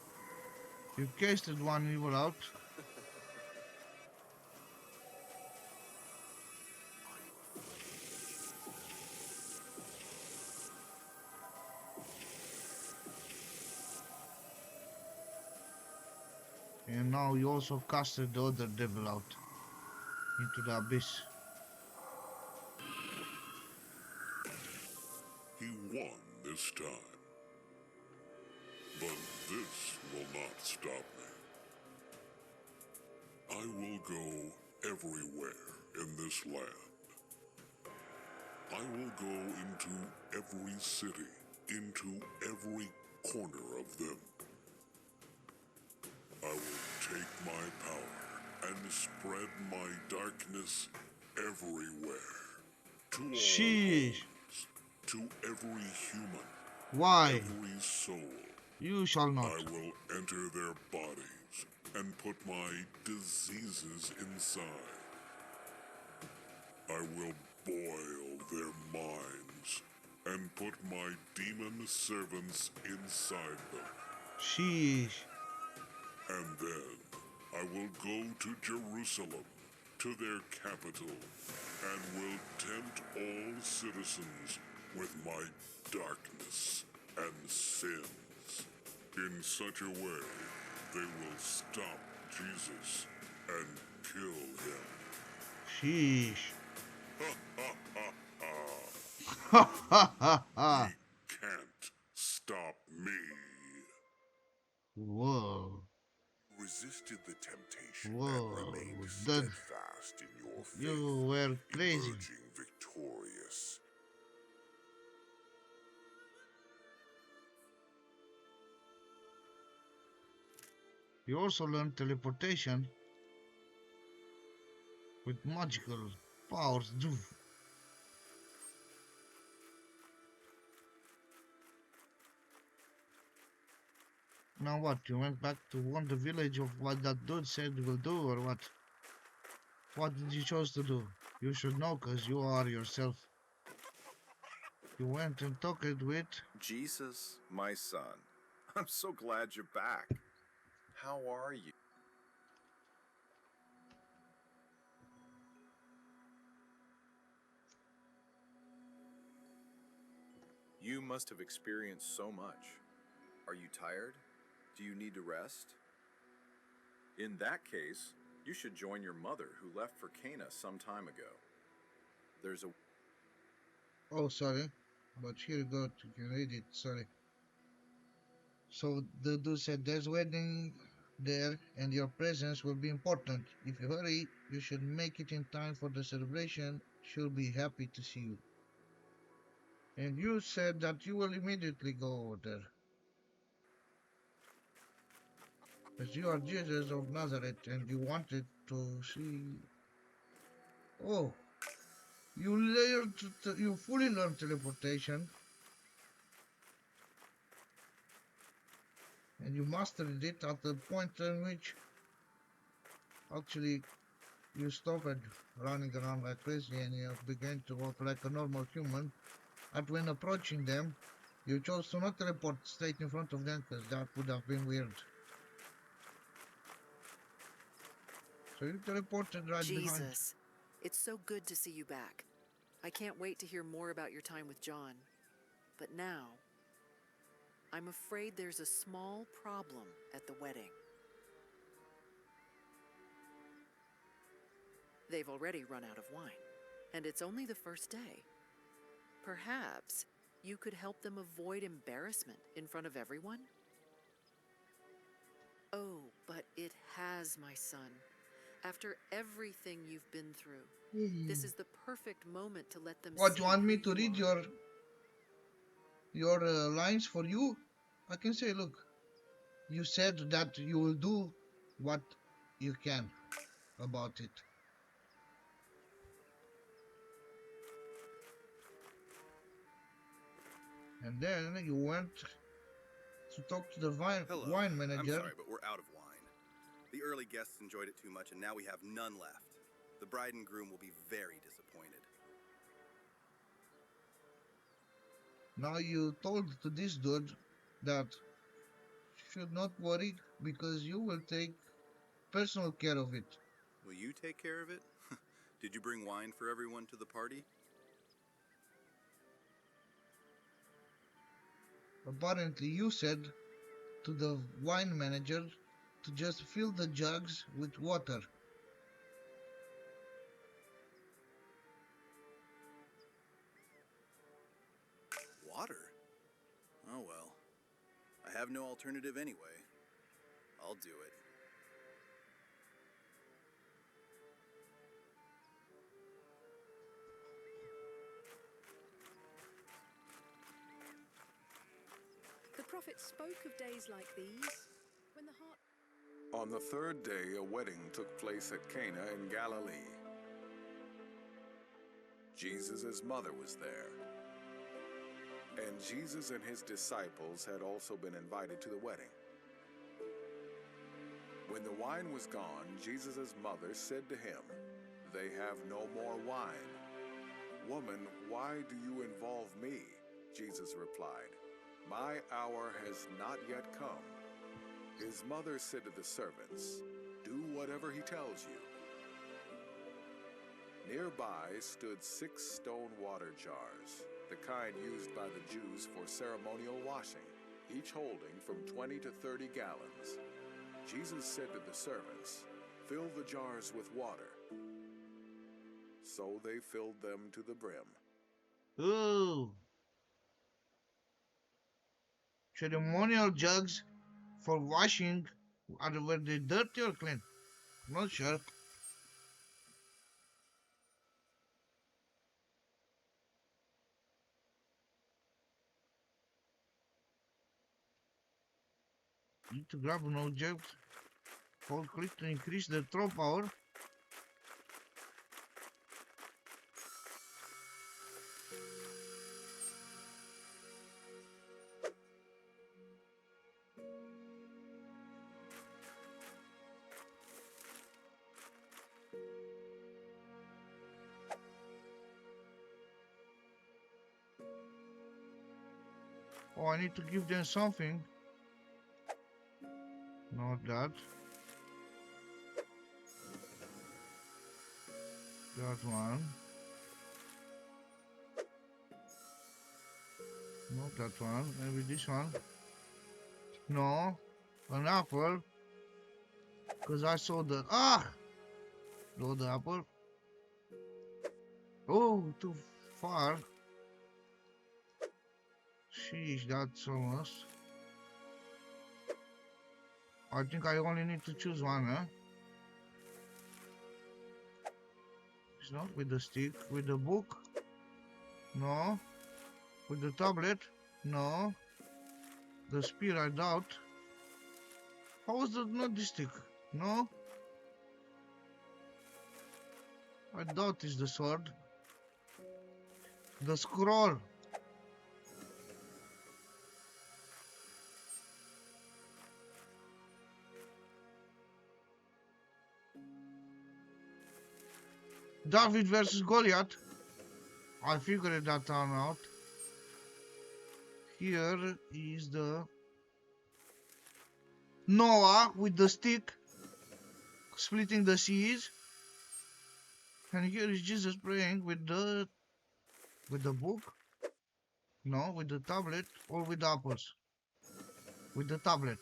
You casted one evil out. And now you also casted the other devil out into the abyss. He won this time. But this will not stop me. I will go everywhere in this land. I will go into every city, into every corner of them. I will take my power and spread my darkness everywhere. To all Sheesh. homes, to every human, Why? every soul. You shall not. I will enter their bodies and put my diseases inside. I will boil their minds and put my demon servants inside them. Sheesh. And then I will go to Jerusalem, to their capital, and will tempt all citizens with my darkness and sins. In such a way, they will stop Jesus and kill him. Sheesh. Ha ha ha ha! Ha ha ha ha. Ye can't stop me. Whoa. Resisted the temptation Whoa. and remained That steadfast in your faith, you were crazy. emerging victorious. You also learned teleportation with magical powers. Now what? You went back to warn the village of what that dude said you will do, or what? What did you choose to do? You should know, cause you are yourself. You went and talked with... Jesus, my son, I'm so glad you're back. How are you? You must have experienced so much. Are you tired? Do you need to rest? In that case, you should join your mother who left for Cana some time ago. There's a... Oh, sorry. But here you go, you can read it, sorry. So the dude said there's a wedding there and your presence will be important. If you hurry, you should make it in time for the celebration. She'll be happy to see you. And you said that you will immediately go over there. Because you are Jesus of Nazareth and you wanted to see... Oh, you fully learned teleportation. And you mastered it at the point in which actually you stopped running around like crazy and you began to walk like a normal human. And when approaching them, You chose to not teleport straight in front of them because that would have been weird. So you teleported right behind. Jesus, it's so good to see you back. I can't wait to hear more about your time with John. But now, I'm afraid there's a small problem at the wedding. They've already run out of wine, and it's only the first day. Perhaps you could help them avoid embarrassment in front of everyone? Oh, but it has, my son. After everything you've been through, this is the perfect moment to let them see. What, you want me who to read are. your lines for you? I can say, look, you said that you will do what you can about it. And then you went to talk to the Hello. wine I'm manager. sorry, but we're out of wine. The early guests enjoyed it too much, and now we have none left. The bride and groom will be very disappointed. Now you told to this dude that should not worry because you will take personal care of it. Will you take care of it? Did you bring wine for everyone to the party? Apparently you said to the wine manager to just fill the jugs with water. Water? Oh well. I have no alternative anyway. I'll do it. The prophet spoke of days like these, when the heart... On the third day, a wedding took place at Cana in Galilee. Jesus' mother was there. And Jesus and his disciples had also been invited to the wedding. When the wine was gone, Jesus' mother said to him, "They have no more wine." "Woman, why do you involve me?" Jesus replied, "My hour has not yet come." His mother said to the servants, "Do whatever he tells you." Nearby stood 6 stone water jars, the kind used by the Jews for ceremonial washing, each holding from 20 to 30 gallons. Jesus said to the servants, "Fill the jars with water." So they filled them to the brim. Ooh. Ceremonial jugs for washing. Were they dirty or clean? Not sure. Need to grab an object. Hold click to increase the throw power. Oh, I need to give them something. Not that. That one. Not that one. Maybe this one. No. An apple. Because I saw the... Ah! No, the apple. Oh, too far. Sheesh, that's almost. I think I only need to choose one, huh? It's not with the stick, with the book. No. With the tablet. No. The spear, I doubt. How is that not the stick? No. I doubt it's the sword. The scroll. David versus Goliath. I figured that one out. Here is the Noah with the stick splitting the seas, and here is Jesus praying with the book. No, with the tablet or with the apples. With the tablet.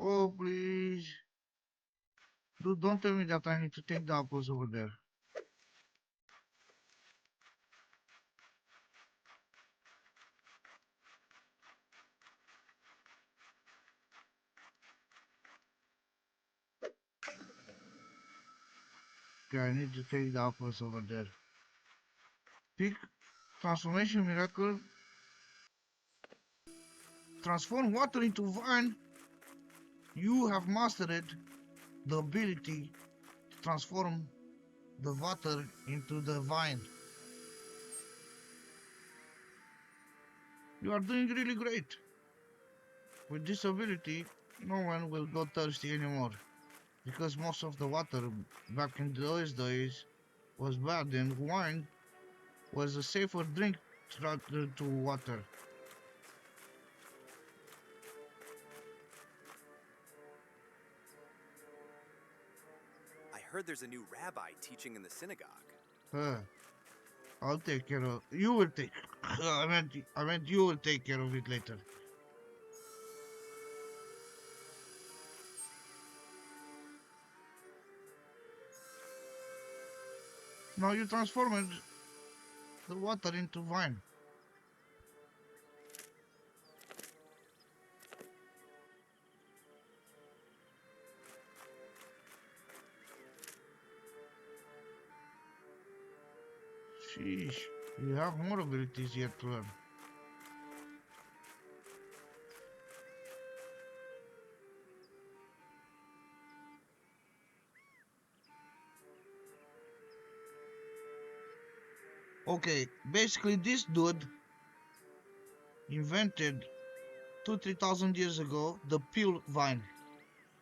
Oh please. Dude, don't tell me that I need to take the apples over there. Okay, I need to take the apples over there. Pick transformation miracle. Transform water into wine. You have mastered the ability to transform the water into the wine. You are doing really great. With this ability, no one will go thirsty anymore. Because most of the water back in those days was bad, and wine was a safer drink rather to water. I heard there's a new rabbi teaching in the synagogue. I'll take care of. You will take. I meant you will take care of it later. Now you transformed the water into wine. Sheesh, you have more abilities yet to learn. Okay, basically this dude invented 2,000-3,000 years ago the pill wine.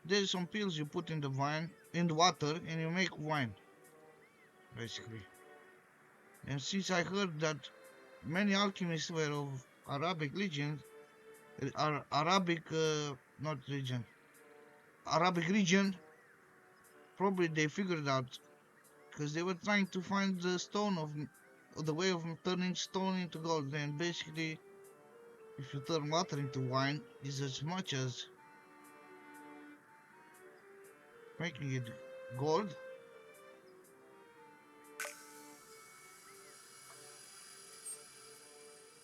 There's some pills you put in the wine, in the water, and you make wine. Basically. And since I heard that many alchemists were of Arabic region, not region, Arabic region, probably they figured out, because they were trying to find the stone of the way of turning stone into gold. And basically, if you turn water into wine, is as much as making it gold.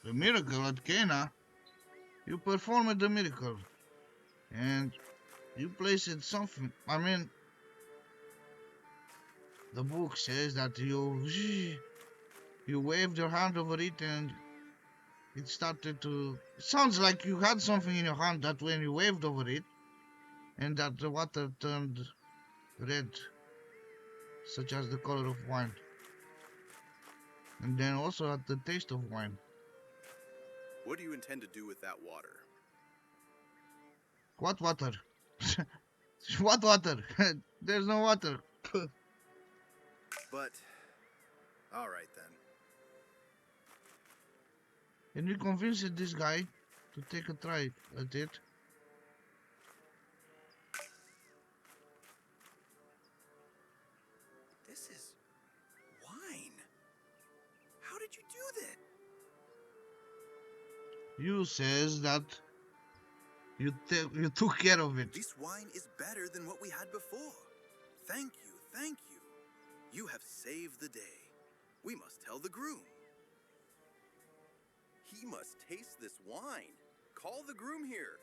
The miracle at Cana, you performed the miracle, and you placed something. I mean, the book says that you waved your hand over it and it started to. It sounds like you had something in your hand that when you waved over it, and that the water turned red, such as the color of wine, and then also at the taste of wine. What do you intend to do with that water? What water? What water? There's no water. But, alright then. And you convinced this guy to take a try at it. This is wine. How did you do that? You says that you took care of it. This wine is better than what we had before. Thank you, thank you. You have saved the day. We must tell the groom. He must taste this wine. Call the groom here.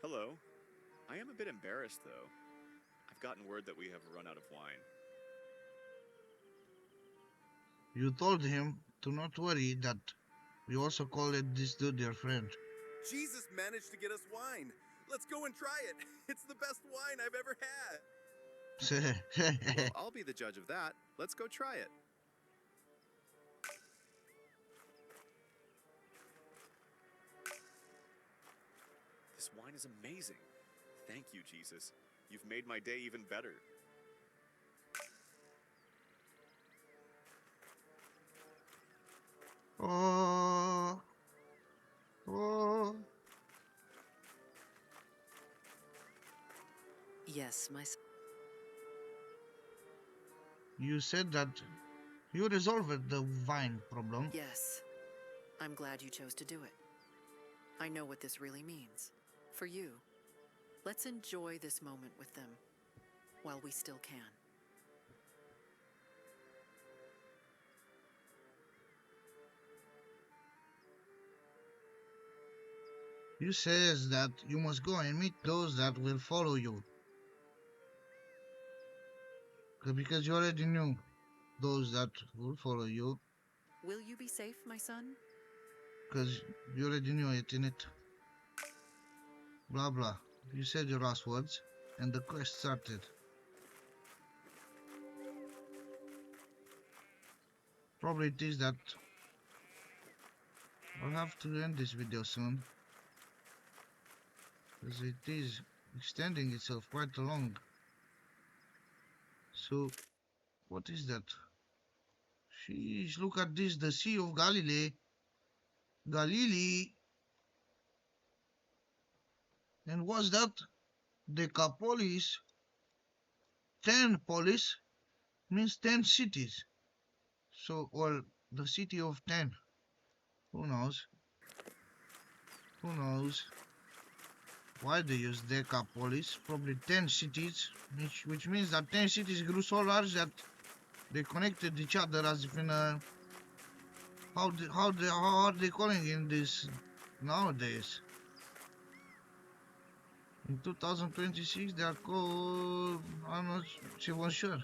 Hello. I am a bit embarrassed, though. I've gotten word that we have run out of wine. You told him to not worry, that we also called this dude your friend. Jesus managed to get us wine. Let's go and try it. It's the best wine I've ever had. Well, I'll be the judge of that. Let's go try it. This wine is amazing. Thank you, Jesus. You've made my day even better. Oh, oh. Yes, my son. You said that you resolved the wine problem. Yes. I'm glad you chose to do it. I know what this really means. For you. Let's enjoy this moment with them while we still can. You says that you must go and meet those that will follow you. Because you already knew those that will follow you. Will you be safe, my son? Because you already knew it in it. Blah blah. You said your last words, and the quest started. Probably it is that I'll have to end this video soon, because it is extending itself quite long. So, what is that? Sheesh, look at this, the Sea of Galilee. Galilee. And what's that? Decapolis. 10 polis means 10 cities. So, or the city of 10. Who knows? Who knows? Why they use Decapolis? Probably 10 cities, which means that 10 cities grew so large that they connected each other as if in a... How are they calling in this nowadays? In 2026 they are called... I'm not even sure.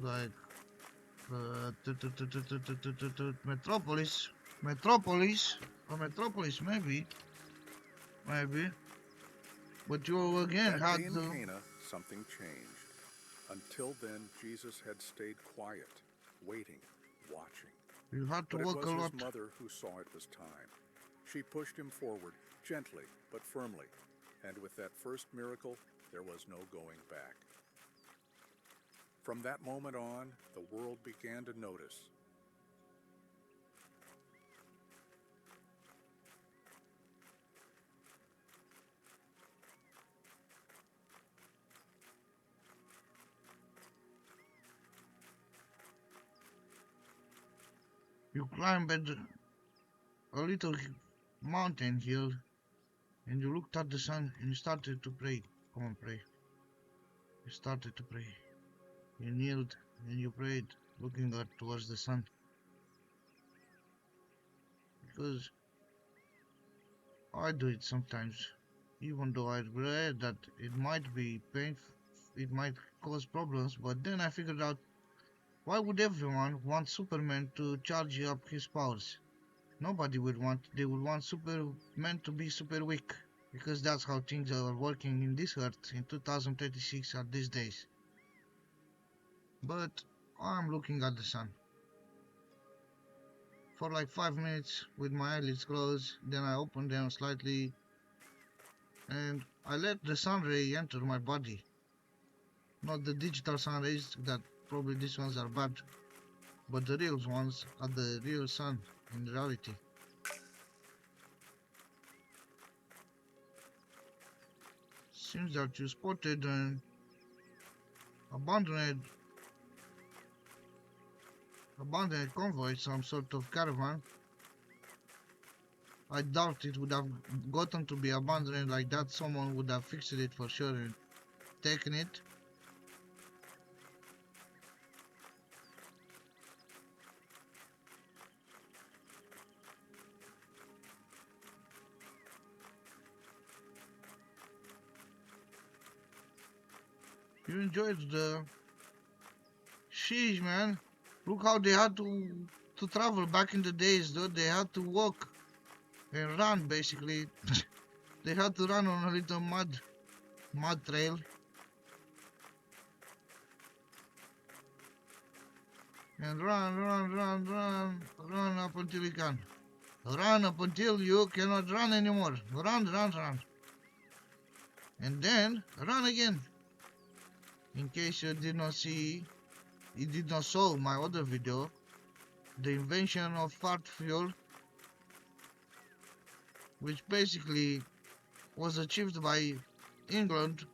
Like... Metropolis. Metropolis. Or Metropolis, maybe. Maybe. But you again That had day in the... Cana, something changed. Until then, Jesus had stayed quiet, waiting, watching. You had to But work it a was lot. his mother who saw it was time. She pushed him forward, gently but firmly. And with that first miracle, there was no going back. From that moment on, the world began to notice. You climbed a little mountain hill and you looked at the sun and you started to pray. Come on, pray. You started to pray. You kneeled and you prayed, looking towards the sun. Because I do it sometimes, even though I regret that it might be painful, it might cause problems, but then I figured out, why would everyone want Superman to charge up his powers? Nobody would want, they would want Superman to be super weak, because that's how things are working in this earth in 2036 at these days. But I'm looking at the sun for like 5 minutes with my eyelids closed, then I opened them slightly and I let the sun ray enter my body. Not the digital sun rays, that probably these ones are bad, but the real ones are the real sun in reality. Seems that you spotted an abandoned convoy, some sort of caravan. I doubt it would have gotten to be abandoned like that. Someone would have fixed it for sure and taken it. You enjoyed the... Sheesh, man. Look how they had to travel back in the days, though. They had to walk and run, basically. They had to run on a little mud trail. And run up until we can. Run up until you cannot run anymore. Run, run, run. And then run again. In case you did not see, you did not saw my other video, the invention of fart fuel, which basically was achieved by England,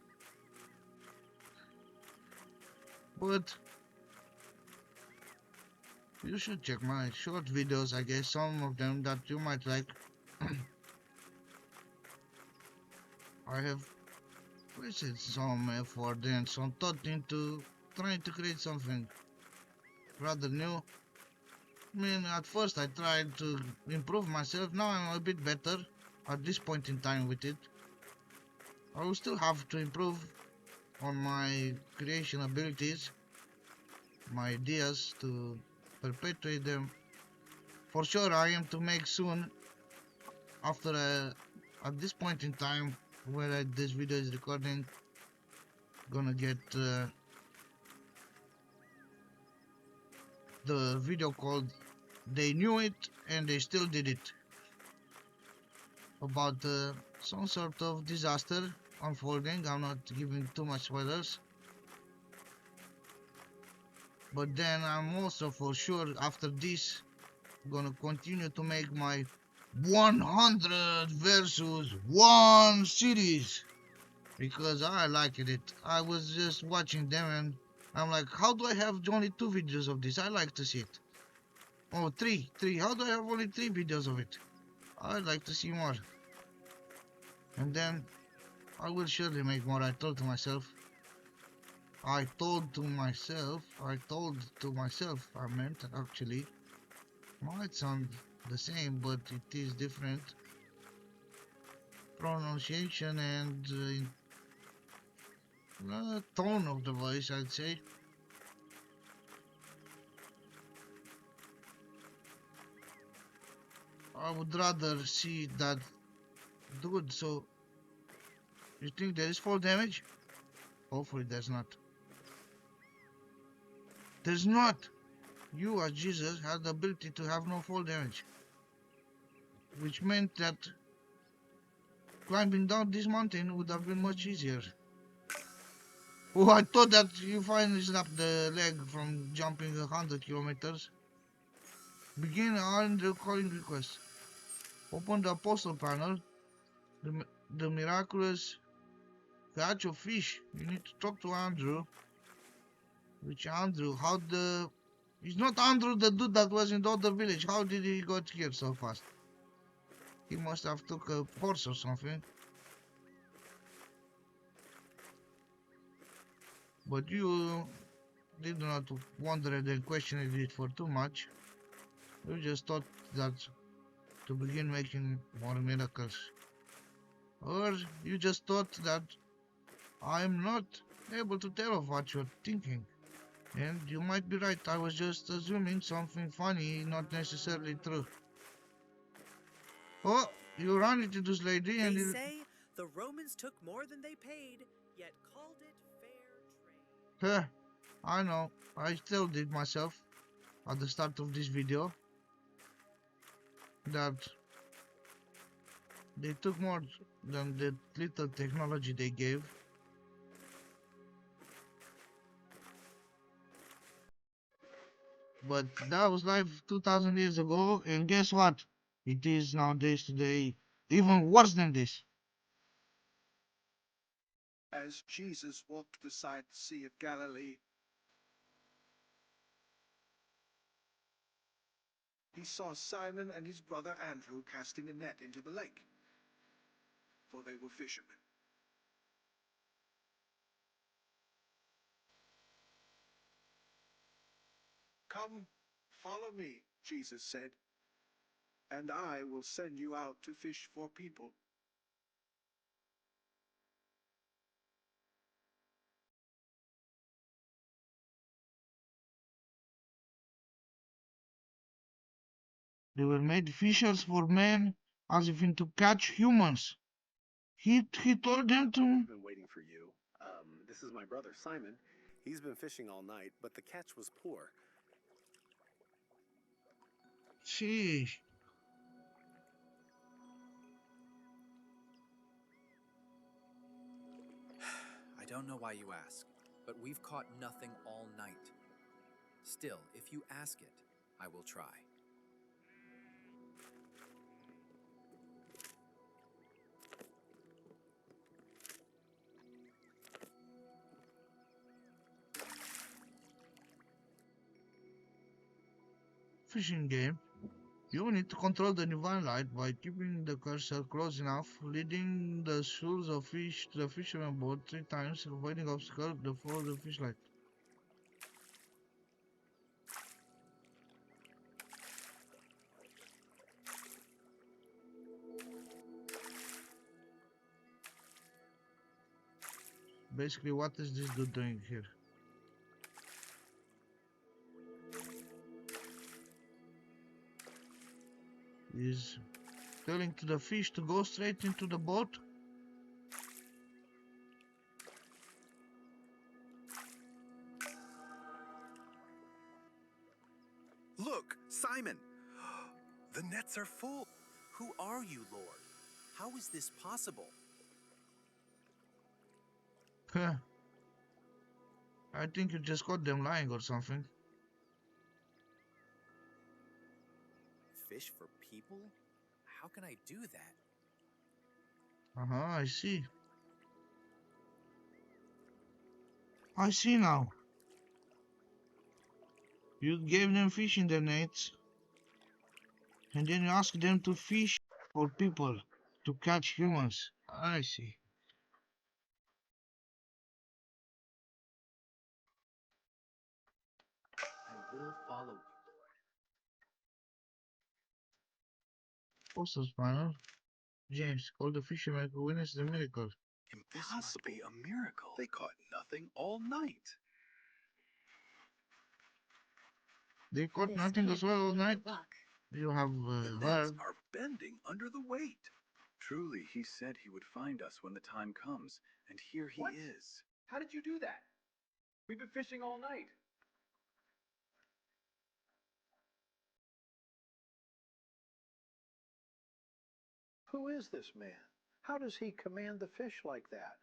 but you should check my short videos, I guess, some of them that you might like. I have wasted some effort and some thought into trying to create something rather new. I mean, at first I tried to improve myself, now I'm a bit better at this point in time with it. I will still have to improve on my creation abilities, my ideas to perpetuate them. For sure I am to make soon, after at this point in time where this video is recording, gonna get the video called "They Knew It and They Still Did It," about some sort of disaster unfolding. I'm not giving too much spoilers, but then I'm also for sure after this gonna continue to make my 100 versus 1 series, because I liked it. I was just watching them and I'm like, how do I have only 2 videos of this? I like to see it. Oh, three. How do I have only 3 videos of it? I'd like to see more. And then I will surely make more. I told to myself, I meant actually. Might sound the same, but it is different. Pronunciation and tone of the voice, I'd say. I would rather see that dude. So, you think there is fall damage? Hopefully there's not. There's not! You, as Jesus, had the ability to have no fall damage. Which meant that climbing down this mountain would have been much easier. Oh, I thought that you finally snapped the leg from jumping 100 kilometers. Begin Andrew calling request. Open the apostle panel. The miraculous catch of fish. You need to talk to Andrew. Which Andrew? How the... He's not Andrew, the dude that was in the other village. How did he got here so fast? He must have took a horse or something. But you did not wonder and question it for too much. You just thought that to begin making more miracles. Or you just thought that I'm not able to tell of what you're thinking. And you might be right, I was just assuming something funny, not necessarily true. Oh, you ran into this lady and... They say the Romans took more than they paid, yet called it fair trade. I know, I still did myself at the start of this video that they took more than the little technology they gave. But that was life 2000 years ago, and guess what? It is nowadays today even worse than this. As Jesus walked beside the Sea of Galilee, he saw Simon and his brother Andrew casting a net into the lake, for they were fishermen. "Come, follow me," Jesus said, "and I will send you out to fish for people." They were made fishers for men, as if in to catch humans. He told them to... I've been waiting for you. This is my brother, Simon. He's been fishing all night, but the catch was poor. Sheesh. don't know why you ask, but we've caught nothing all night. Still, if you ask it, I will try. Fishing game. You need to control the divine light by keeping the cursor close enough, leading the schools of fish to the fisherman boat 3 times, avoiding obstacles to follow the fish light. Basically, what is this dude doing here? He's telling to the fish to go straight into the boat? Look, Simon! The nets are full. Who are you, Lord? How is this possible? Huh. I think you just caught them lying or something. Fish for people? How can I do that? I see. I see now. You gave them fish in their nets, and then you asked them to fish for people, to catch humans. I see. I will follow you. Also, Spinal. James, call the fisherman who witnessed the miracle. Impossible. Be a miracle. They caught nothing all night. They caught nothing as well all night. You have The nets are bending under the weight. Truly, he said he would find us when the time comes, and here he is. How did you do that? We've been fishing all night. Who is this man? How does he command the fish like that?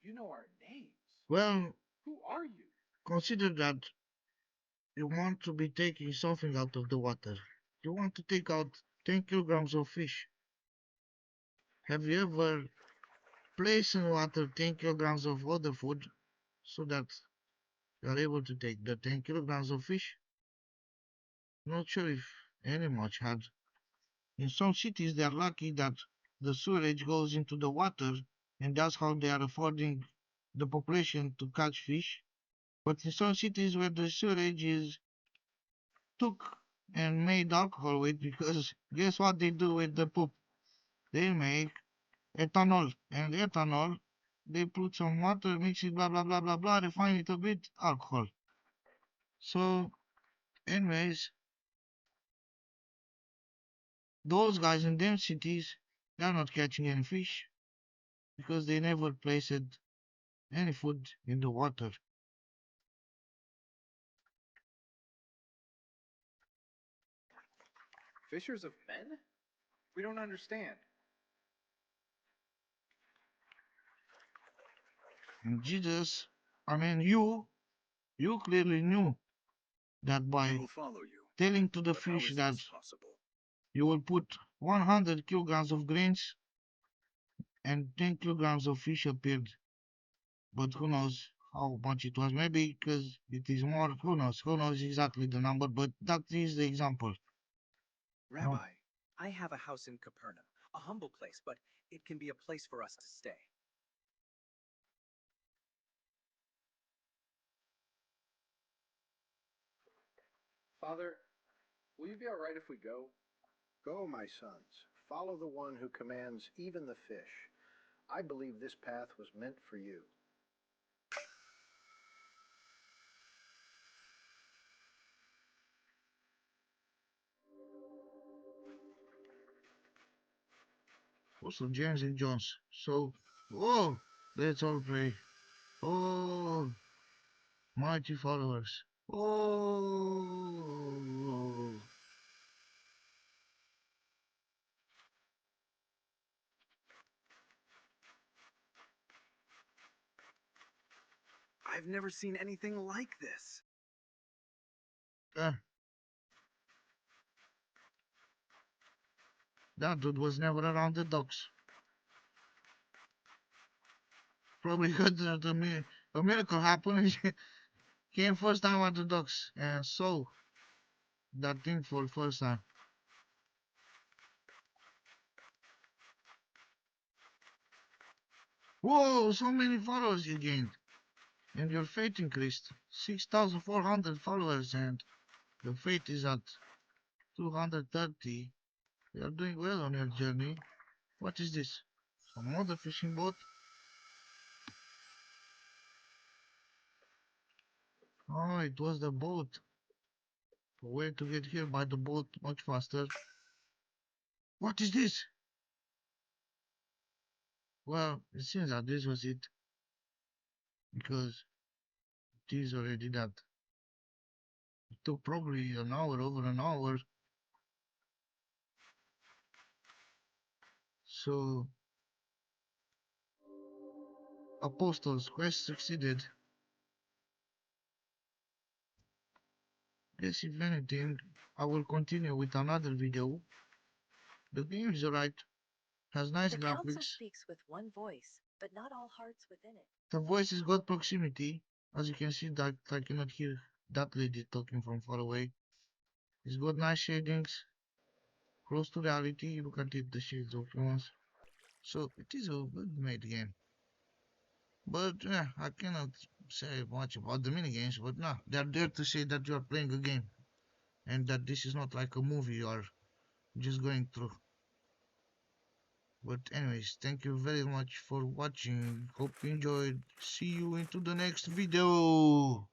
You know our names. Well, Who are you? consider that you want to be taking something out of the water. You want to take out 10 kilograms of fish. Have you ever placed in water 10 kilograms of other food so that you are able to take the 10 kilograms of fish? Not sure if any much had. In some cities, they are lucky that the sewerage goes into the water, and that's how they are affording the population to catch fish. But in some cities where the sewerage is took and made alcohol with, because guess what they do with the poop? They make ethanol, and ethanol, they put some water, mix it, blah blah blah blah blah, refine it a bit, alcohol. So, anyways, those guys in them cities, they're not catching any fish because they never placed any food in the water. Fishers of men? We don't understand. And Jesus, I mean, you clearly knew that I by will follow you. telling to the But how fish is that this possible? you will put 100 kilograms of grains and 10 kilograms of fish appeared. But who knows how much it was? Maybe because it is more, who knows? Who knows exactly the number? But that is the example. Rabbi, I have a house in Capernaum, a humble place, but it can be a place for us to stay. Father, will you be all right if we go? Go, my sons. Follow the one who commands even the fish. I believe this path was meant for you. Also, James and Jones. So, oh, let's all pray. Oh, mighty followers. Oh. I've never seen anything like this. That dude was never around the docks. Probably heard that a miracle happened. Came first time at the docks and saw that thing for the first time. Whoa, so many followers you gained. And your faith increased. 6,400 followers and your faith is at 230. You are doing well on your journey. What is this? Another fishing boat? Oh, it was the boat. A way to get here by the boat much faster. What is this? Well, it seems that this was it. Because it is already that. It took probably an hour, over an hour. So, Apostles' quest succeeded. Guess if anything, I will continue with another video. The game is alright. Has nice The council graphics. speaks with one voice, but not all hearts within it. The voice is got proximity. As you can see that I cannot hear that lady talking from far away. It's got nice shadings. Close to reality. Look at it, the shades of ones. So it is a good made game. But yeah, I cannot say much about the minigames, but no, they're there to say that you are playing a game. And that this is not like a movie you are just going through. But anyways, thank you very much for watching. Hope you enjoyed. See you into the next video.